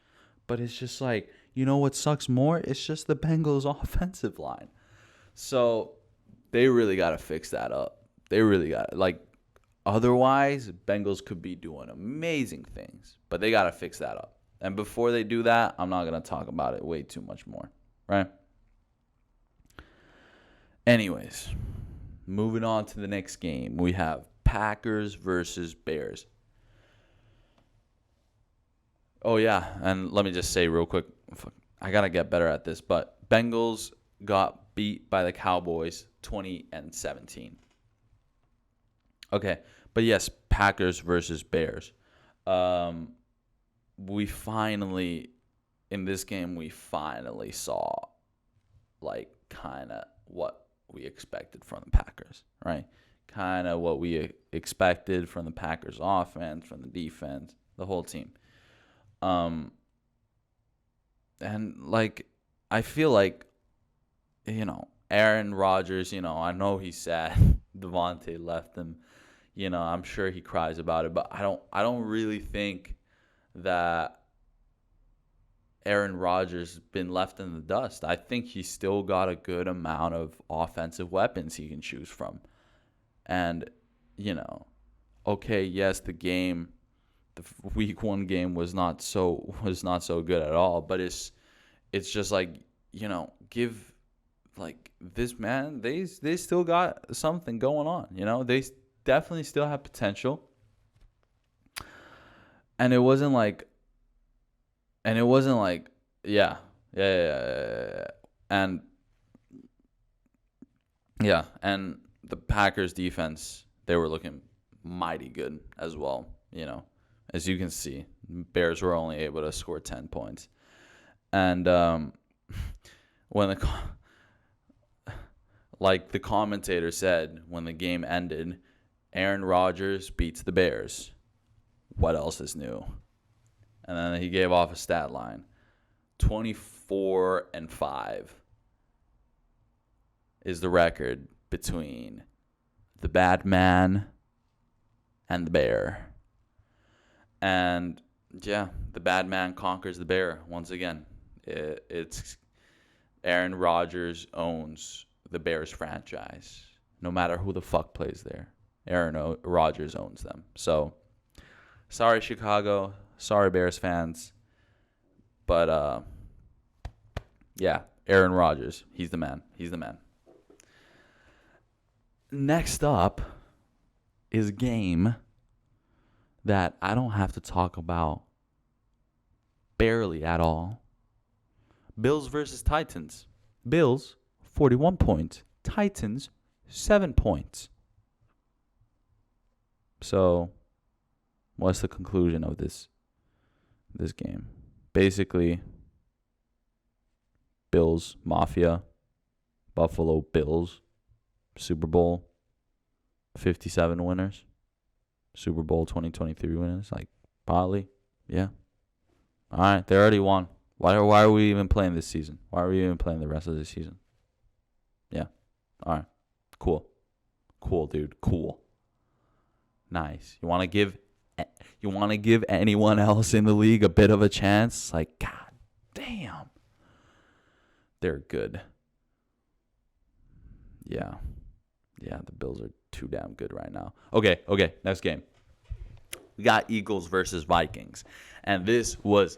But it's just like, you know what sucks more? It's just the Bengals offensive line. So they really got to fix that up. They really got it. Like, otherwise, Bengals could be doing amazing things, but they got to fix that up. And before they do that, I'm not going to talk about it way too much more, right? Anyways, moving on to the next game. We have Packers versus Bears. Oh, yeah, and let me just say real quick, I got to get better at this, but Bengals got beat by the Cowboys 20-17. Okay, but yes, Packers versus Bears. We finally, in this game, we finally saw, like, kind of what we expected from the Packers, right? Kind of what we expected from the Packers offense, from the defense, the whole team. And, like, I feel like, Aaron Rodgers, I know he's sad. Devontae left him. I'm sure he cries about it, but I don't really think that Aaron Rodgers has been left in the dust. I think he's still got a good amount of offensive weapons he can choose from. And, okay, yes, the week 1 game was not so good at all, but it's just like, give, like, this man, they still got something going on, they definitely still have potential. And it wasn't like, yeah. And the Packers defense, they were looking mighty good as well, As you can see, Bears were only able to score 10 points. And when the commentator said, when the game ended, Aaron Rodgers beats the Bears. What else is new? And then he gave off a stat line. 24-5 is the record between the bad man and the bear. And, yeah, the bad man conquers the bear once again. It's Aaron Rodgers owns the Bears franchise. No matter who the fuck plays there, Aaron Rodgers owns them. So, sorry, Chicago. Sorry, Bears fans. But, yeah, Aaron Rodgers. He's the man. Next up is a game that I don't have to talk about barely at all. Bills versus Titans. Bills, 41 points. Titans, 7 points. So, what's the conclusion of this game? Basically, Bills Mafia, Buffalo Bills, Super Bowl 57 winners, Super Bowl 2023 winners, like, probably, yeah. All right, they already won. Why are we even playing this season? Why are we even playing the rest of this season? Yeah. All right. Cool, dude. Cool. Nice. You want to give anyone else in the league a bit of a chance? Like, god damn. They're good. Yeah. Yeah, the Bills are too damn good right now. Okay, next game. We got Eagles versus Vikings. And this was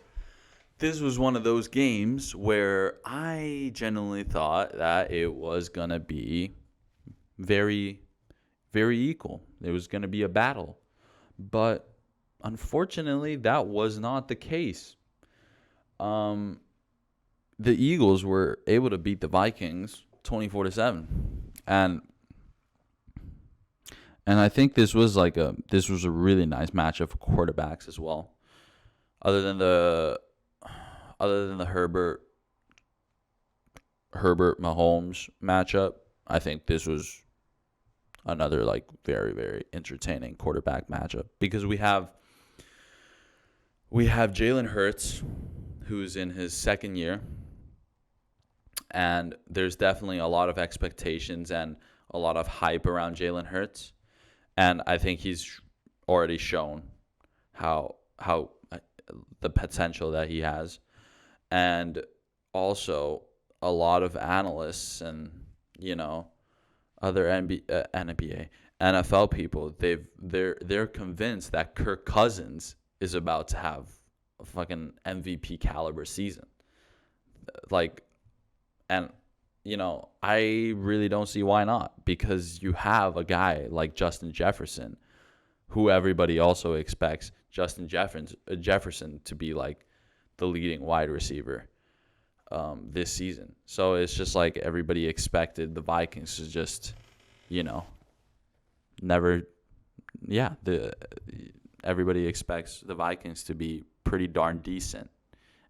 one of those games where I genuinely thought that it was going to be very, very equal. It was going to be a battle. But unfortunately, that was not the case. The Eagles were able to beat the Vikings 24-7. And I think this was a really nice matchup for quarterbacks as well. Other than the Herbert Mahomes matchup, I think this was another very, very entertaining quarterback matchup because we have Jalen Hurts, who's in his second year, and there's definitely a lot of expectations and a lot of hype around Jalen Hurts, and I think he's already shown how the potential that he has, and also a lot of analysts and other NBA NFL people, they're convinced that Kirk Cousins is about to have a fucking MVP caliber season. Like, and I really don't see why not, because you have a guy like Justin Jefferson, who everybody also expects Justin Jefferson to be like the leading wide receiver this season. So it's just like everybody expected the Vikings to just, never, everybody expects the Vikings to be pretty darn decent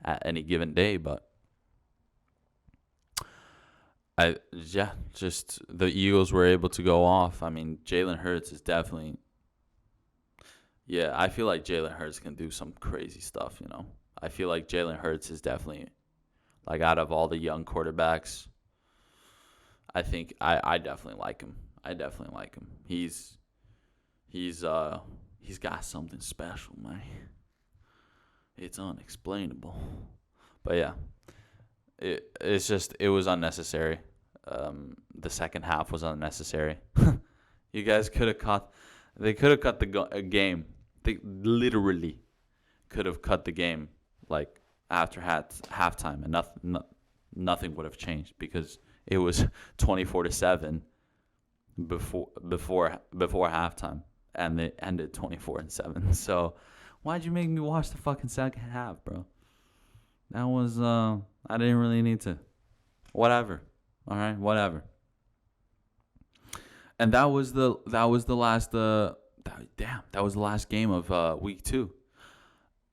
at any given day, but just the Eagles were able to go off. I mean, Jalen Hurts is definitely, I feel like Jalen Hurts can do some crazy stuff, I feel like Jalen Hurts is definitely, like, out of all the young quarterbacks, I think I definitely like him. He's got something special, man. It's unexplainable. But yeah, it was unnecessary. The second half was unnecessary. You guys could have cut the game. They literally could have cut the game like after halftime, and nothing would have changed, because it was 24-7 before halftime, and it ended 24-7. So why'd you make me watch the fucking second half, bro? That was I didn't really need to. Whatever. All right, whatever. And that was the last game of week 2.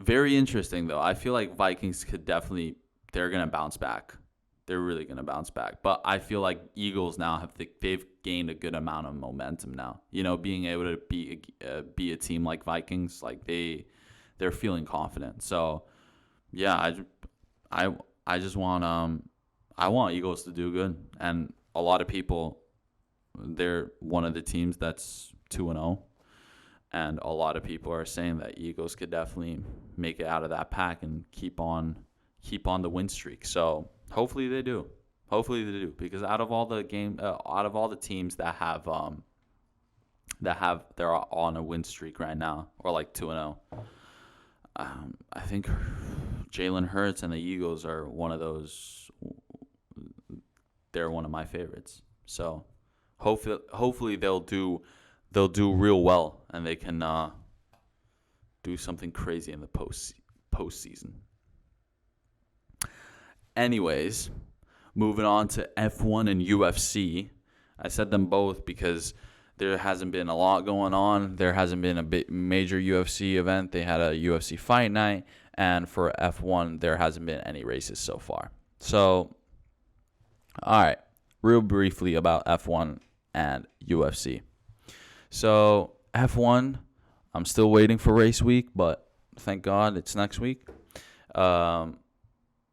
Very interesting though. I feel like Vikings they're gonna bounce back. They're really gonna bounce back. But I feel like Eagles now they've gained a good amount of momentum now. Being able to be a team like Vikings, like they're feeling confident. So yeah, I just want I want Eagles to do good, and a lot of people, they're one of the teams that's 2-0, and a lot of people are saying that Eagles could definitely make it out of that pack and keep on the win streak. So hopefully they do. Because out of all the teams that they're on a win streak right now, or like 2-0, I think Jalen Hurts and the Eagles are one of those. They're one of my favorites. So hopefully they'll do real well, and they can do something crazy in the postseason. Anyways, moving on to F1 and UFC. I said them both because there hasn't been a lot going on. There hasn't been a major UFC event. They had a UFC fight night, and for F1, there hasn't been any races so far. So, all right, real briefly about F1 and UFC. So, F1, I'm still waiting for race week, but thank God it's next week.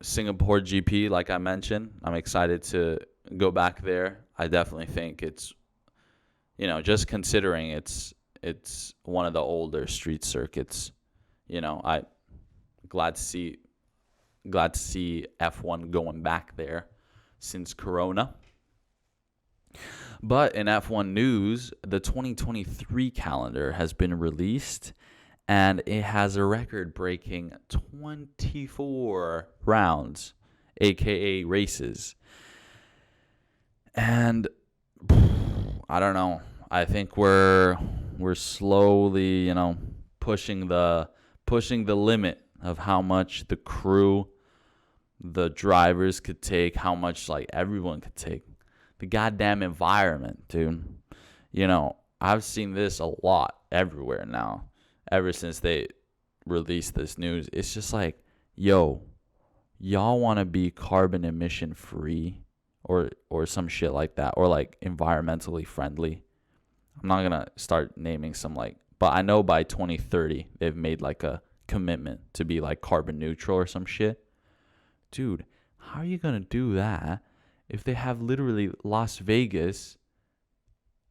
Singapore GP, like I mentioned, I'm excited to go back there. I definitely think it's, just considering it's one of the older street circuits, I glad to see F1 going back there since Corona. But in F1 news, the 2023 calendar has been released, and it has a record-breaking 24 rounds, aka races. And I don't know. I think we're slowly, pushing the limit of how much the crew, the drivers could take, how much like everyone could take. The goddamn environment, dude. I've seen this a lot everywhere now. Ever since they released this news, it's just like, yo, y'all want to be carbon emission free or some shit like that, or like environmentally friendly. I'm not gonna start naming some but I know by 2030 they've made like a commitment to be like carbon neutral or some shit. Dude, how are you gonna do that if they have literally Las Vegas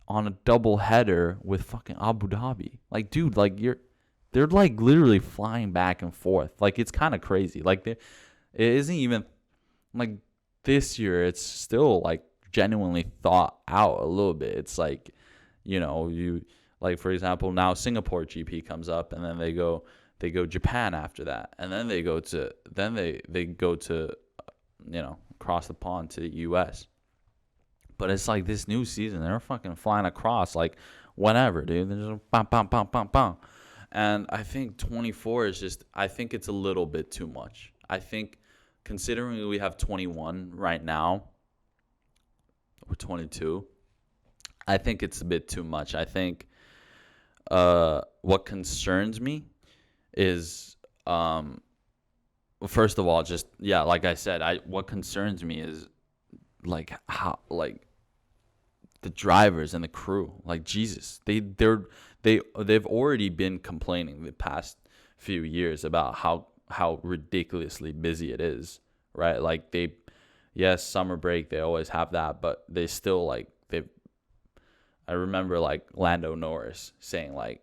on a double header with fucking Abu Dhabi? Like, dude, like they're like literally flying back and forth. Like, it's kind of crazy. Like, it isn't even like this year. It's still like genuinely thought out a little bit. It's like, Like, for example, now Singapore GP comes up, and then they go Japan after that, and then they go to across the pond to the US. But it's like this new season, they're fucking flying across like whenever, dude. They're just bam, bam, bam, bam, bam. And I think 24 is just, I think it's a little bit too much. I think considering we have 21 right now, or 22, I think it's a bit too much. I think what concerns me is, first of all, just, yeah, like I said, what concerns me is like how, like, the drivers and the crew, like, Jesus, they've already been complaining the past few years about how ridiculously busy it is, right? Like, yes, summer break, they always have that, but they still, like, I remember, like, Lando Norris saying, like,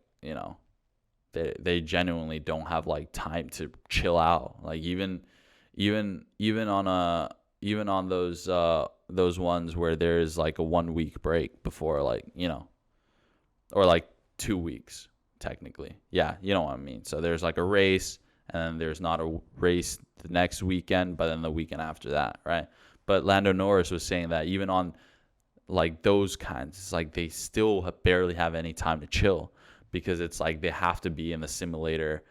they genuinely don't have, like, time to chill out, like, even on those ones where there's like a 1 week break before, like, or like 2 weeks technically. Yeah, you know what I mean. So there's like a race, and then there's not a race the next weekend, but then the weekend after that, right? But Lando Norris was saying that even on like those kinds, it's like they still barely have any time to chill, because it's like they have to be in the simulator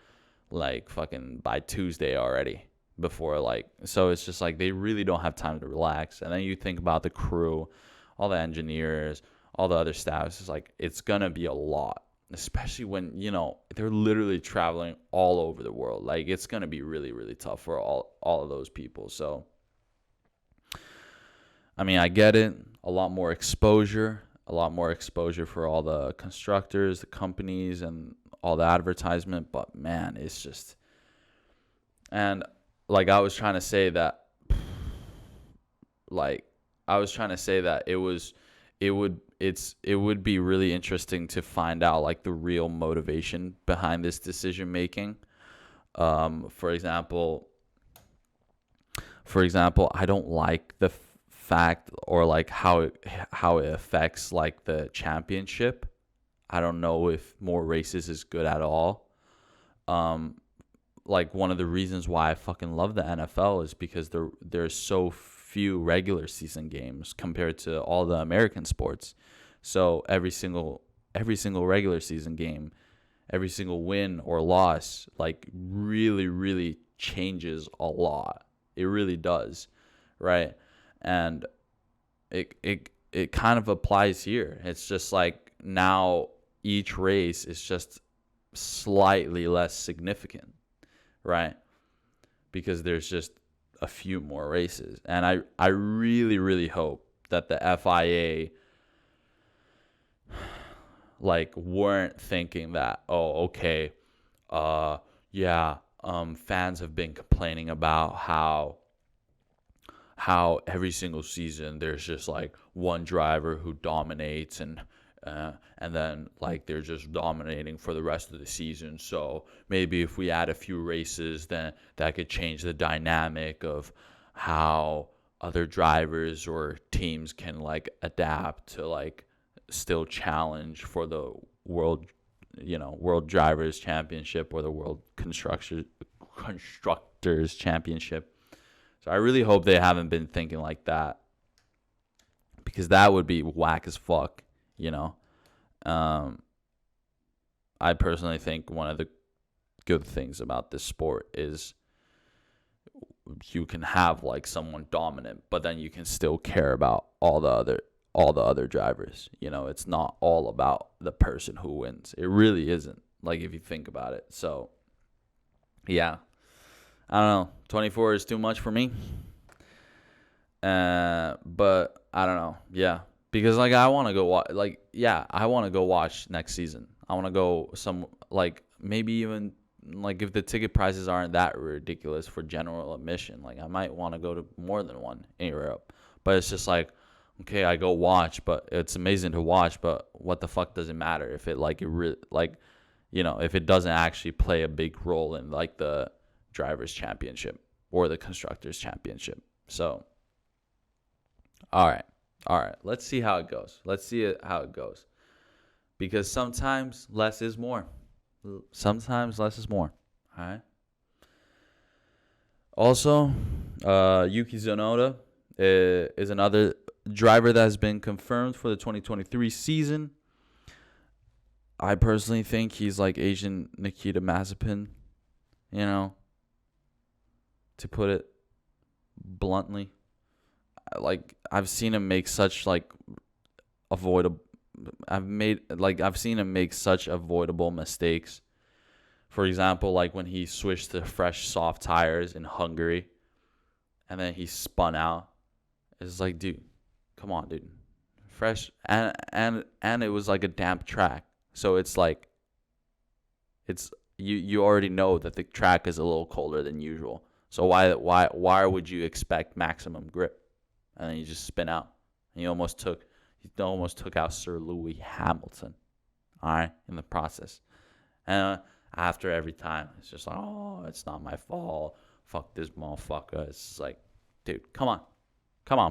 like fucking by Tuesday already before, like, so it's just like they really don't have time to relax. And then you think about the crew, all the engineers, all the other staff. It's just like, it's gonna be a lot, especially when they're literally traveling all over the world. Like, it's gonna be really, really tough for all of those people. So I mean, I get it, a lot more exposure for all the constructors, the companies, and all the advertisement, but man, it's just, and like I was trying to say that it would be really interesting to find out like the real motivation behind this decision making. For example, I don't like the fact, or like how it affects like the championship. I don't know if more races is good at all. Like, one of the reasons why I fucking love the NFL is because there's so few regular season games compared to all the American sports. So every single regular season game, every single win or loss, like, really, really changes a lot. It really does, right? And it kind of applies here. It's just like now each race is just slightly less significant, right? Because there's just a few more races. And I really, really hope that the FIA like weren't thinking that, oh, okay, fans have been complaining about how every single season there's just like one driver who dominates, and then like they're just dominating for the rest of the season. So maybe if we add a few races, then that could change the dynamic of how other drivers or teams can like adapt to like still challenge for the world drivers championship or the world constructors championship. So I really hope they haven't been thinking like that, because that would be whack as fuck, I personally think one of the good things about this sport is you can have like someone dominant, but then you can still care about all the other drivers. It's not all about the person who wins. It really isn't, like, if you think about it. So yeah, I don't know. 24 is too much for me. But I don't know. Yeah. Because like I want to go watch, I want to go watch next season. I want to go maybe even like if the ticket prices aren't that ridiculous for general admission, like I might want to go to more than one in Europe. But it's just like, okay, I go watch, but it's amazing to watch, but what the fuck does it matter if it if it doesn't actually play a big role in like the drivers championship or the constructors championship. So all right, let's see how it goes. because sometimes less is more. Sometimes less is more. All right. Also, Yuki Tsunoda is another driver that has been confirmed for the 2023 season. I personally think he's like Asian Nikita Mazepin, to put it bluntly. Like, I've seen him make such avoidable mistakes. For example, like when he switched to fresh soft tires in Hungary and then he spun out. It's like, dude, come on, dude. Fresh and it was like a damp track. So it's like you already know that the track is a little colder than usual. So why would you expect maximum grip? And then you just spin out. He almost took out Sir Lewis Hamilton, all right, in the process. And after every time, it's just like, oh, it's not my fault. Fuck this motherfucker. It's just like, dude, come on,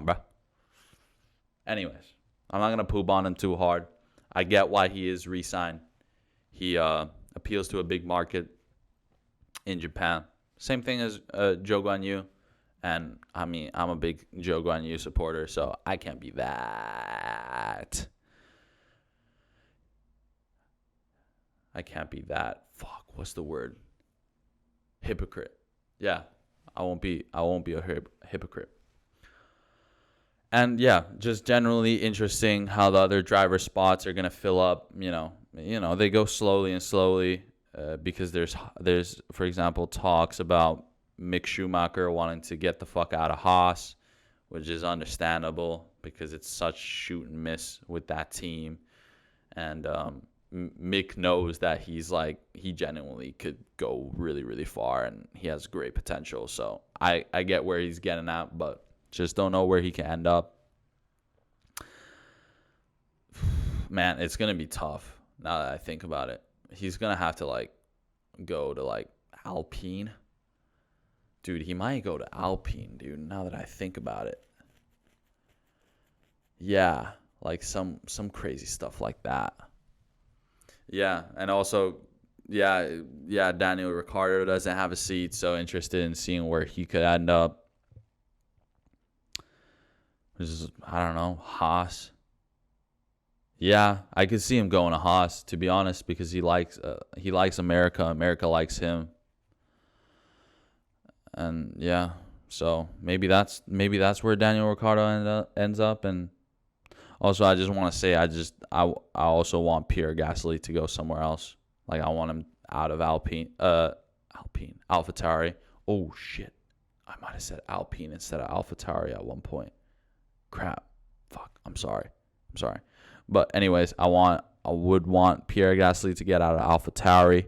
bro. Anyways, I'm not gonna poop on him too hard. I get why he is re-signed. He appeals to a big market in Japan. Same thing as Zhou Guanyu. And, I mean, I'm a big Zhou Guanyu supporter, so I can't be that. Fuck, what's the word? Hypocrite. Yeah, I won't be a hypocrite. And, yeah, just generally interesting how the other driver spots are going to fill up. They go slowly and slowly because there's, for example, talks about Mick Schumacher wanting to get the fuck out of Haas, which is understandable because it's such shoot and miss with that team. And Mick knows that he genuinely could go really, really far and he has great potential. So I get where he's getting at, but just don't know where he can end up. Man, it's going to be tough now that I think about it. He's going to have to go to Alpine. Dude, he might go to Alpine, dude, now that I think about it. Yeah, like some crazy stuff like that. Yeah, and also, Daniel Ricciardo doesn't have a seat, so interested in seeing where he could end up. I don't know, Haas. Yeah, I could see him going to Haas, to be honest, because he likes America. America likes him. And yeah, so maybe that's where Daniel Ricciardo ends up. And also, I just want to say, I also want Pierre Gasly to go somewhere else. Like, I want him out of AlphaTauri. Oh shit, I might have said Alpine instead of AlphaTauri at one point. Crap, fuck. I'm sorry. But anyways, I would want Pierre Gasly to get out of AlphaTauri.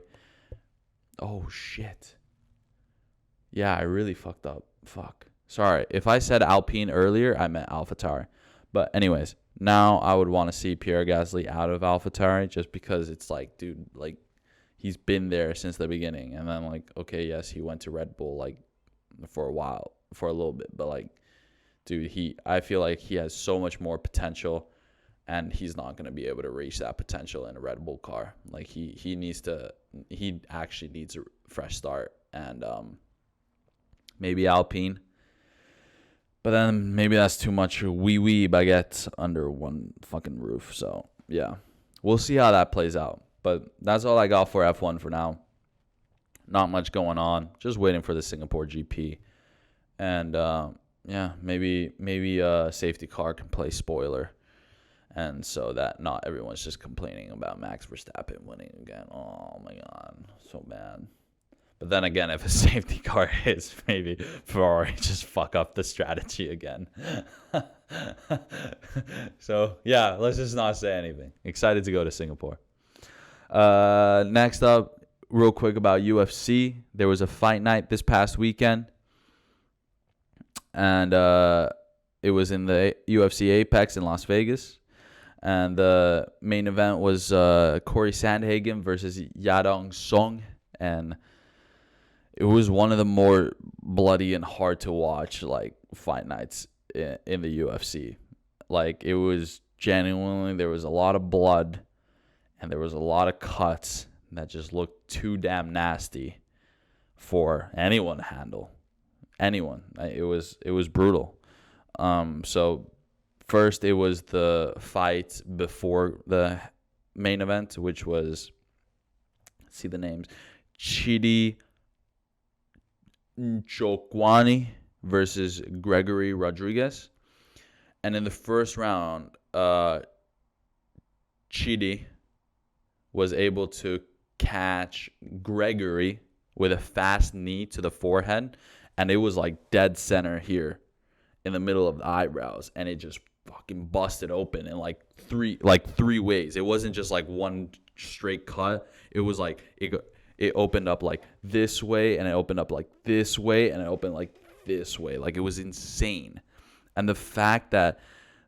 Oh shit. Yeah, I really fucked up. Fuck. Sorry. If I said Alpine earlier, I meant AlphaTauri. But anyways, now I would want to see Pierre Gasly out of AlphaTauri just because it's like, dude, like, he's been there since the beginning. And then, like, okay, yes, he went to Red Bull, like, for a little bit. But, like, dude, I feel like he has so much more potential, and he's not going to be able to reach that potential in a Red Bull car. Like, he actually needs a fresh start. And, maybe Alpine. But then maybe that's too much wee baguette under one fucking roof. So, yeah. We'll see how that plays out. But that's all I got for F1 for now. Not much going on. Just waiting for the Singapore GP. And, maybe a safety car can play spoiler. And so that not everyone's just complaining about Max Verstappen winning again. Oh, my God. So bad. But then again, if a safety car hits, maybe Ferrari just fuck up the strategy again. So, yeah, let's just not say anything. Excited to go to Singapore. Next up, real quick about UFC. There was a fight night this past weekend. And it was in the UFC Apex in Las Vegas. And the main event was Corey Sandhagen versus Yadong Song. And it was one of the more bloody and hard to watch fight nights in the UFC. Like, it was genuinely, there was a lot of blood, and there was a lot of cuts that just looked too damn nasty for anyone to handle. Anyone. It was brutal. So first it was the fight before the main event, which was, let's see the names, Chidi Njokwani versus Gregory Rodriguez. And in the first round, Chidi was able to catch Gregory with a fast knee to the forehead, and it was like dead center here in the middle of the eyebrows, and it just fucking busted open in like three ways. It wasn't just like one straight cut. It was like it opened up like this way, and it opened up like this way, and it opened like this way. Like, it was insane. And the fact that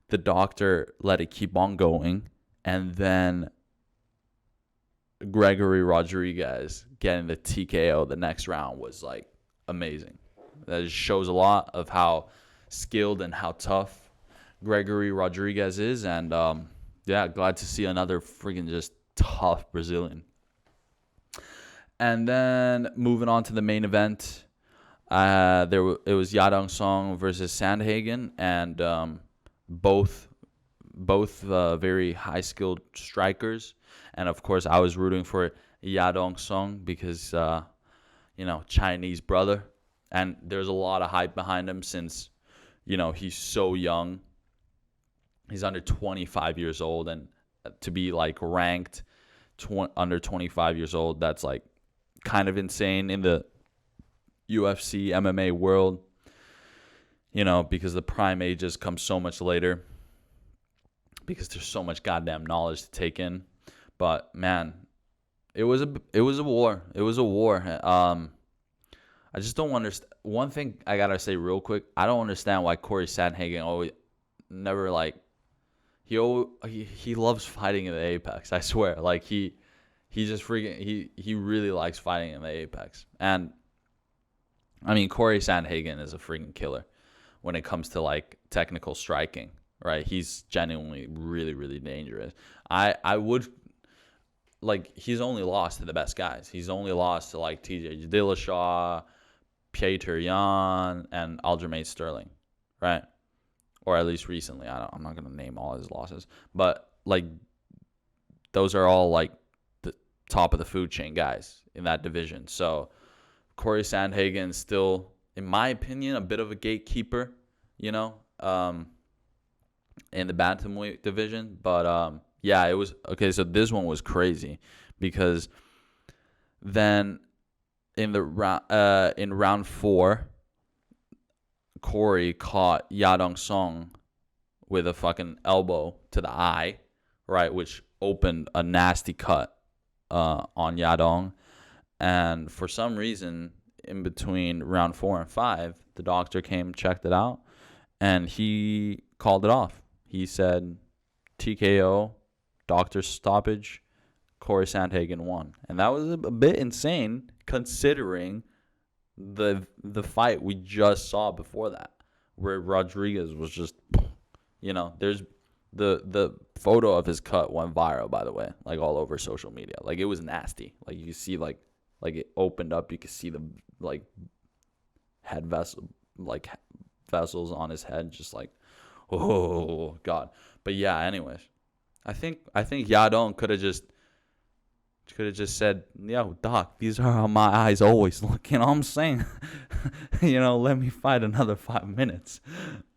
the doctor let it keep on going, and then Gregory Rodriguez getting the TKO the next round was like amazing. That just shows a lot of how skilled and how tough Gregory Rodriguez is. And yeah, glad to see another freaking just tough Brazilian. And then moving on to the main event, it was Yadong Song versus Sandhagen, and both very high skilled strikers. And of course, I was rooting for Yadong Song because Chinese brother, and there's a lot of hype behind him since he's so young. He's under 25 years old, and to be like ranked under 25 years old, that's like kind of insane in the UFC MMA world, because the prime ages come so much later, because there's so much goddamn knowledge to take in. But man, it was a war. It was a war. I just don't understand. One thing I gotta say real quick, I don't understand why Corey Sandhagen always never like he loves fighting in the Apex. I swear, like he just freaking he really likes fighting in the Apex. And I mean, Corey Sandhagen is a freaking killer when it comes to like technical striking, right? He's genuinely really, really dangerous. I would like, he's only lost to the best guys. He's only lost to like TJ Dillashaw, Petr Yan, and Aljamain Sterling, right? Or at least recently. I'm not gonna name all his losses, but like those are all like the top of the food chain guys in that division. So Corey Sandhagen is still, in my opinion, a bit of a gatekeeper, in the bantamweight division. But yeah, it was okay. So this one was crazy because then in round 4, Corey caught Yadong Song with a fucking elbow to the eye, right, which opened a nasty cut on Yadong. And for some reason, in between round 4 and 5, the doctor came, checked it out, and he called it off. He said, TKO, doctor stoppage, Corey Sandhagen won. And that was a bit insane considering the fight we just saw before that, where Rodriguez was just, there's the photo of his cut went viral, by the way, like all over social media. Like, it was nasty. Like, you see like it opened up, you could see the like head vessels on his head, just like, oh god. But yeah, anyways, I think Yadong could have just said, yo, doc, these are how my eyes always look, you know what I'm saying? Let me fight another 5 minutes,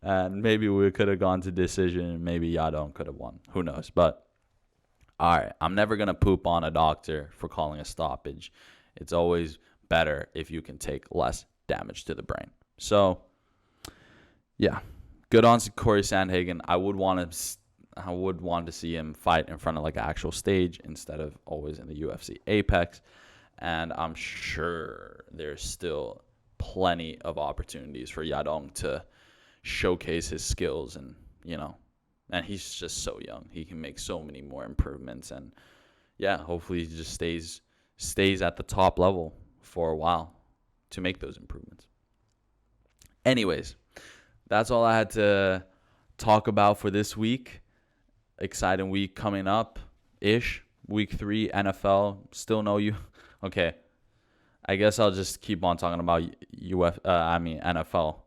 and maybe we could have gone to decision, and maybe Yadong could have won, who knows. But all right, I'm never gonna poop on a doctor for calling a stoppage. It's always better if you can take less damage to the brain. So, yeah, good on Corey Sandhagen. I would want to see him fight in front of like an actual stage instead of always in the UFC Apex. And I'm sure there's still plenty of opportunities for Yadong to showcase his skills, and and he's just so young. He can make so many more improvements, and yeah, hopefully he just stays at the top level for a while to make those improvements. Anyways, that's all I had to talk about for this week. Exciting week coming up ish. Week 3 NFL. Still know you. Okay. I guess I'll just keep on talking about NFL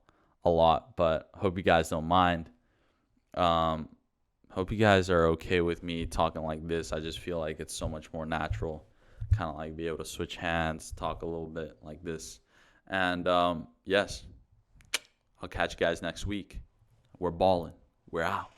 a lot, but hope you guys don't mind. Hope you guys are okay with me talking like this. I just feel like it's so much more natural, kind of like be able to switch hands, talk a little bit like this. And yes, I'll catch you guys next week. We're balling. We're out.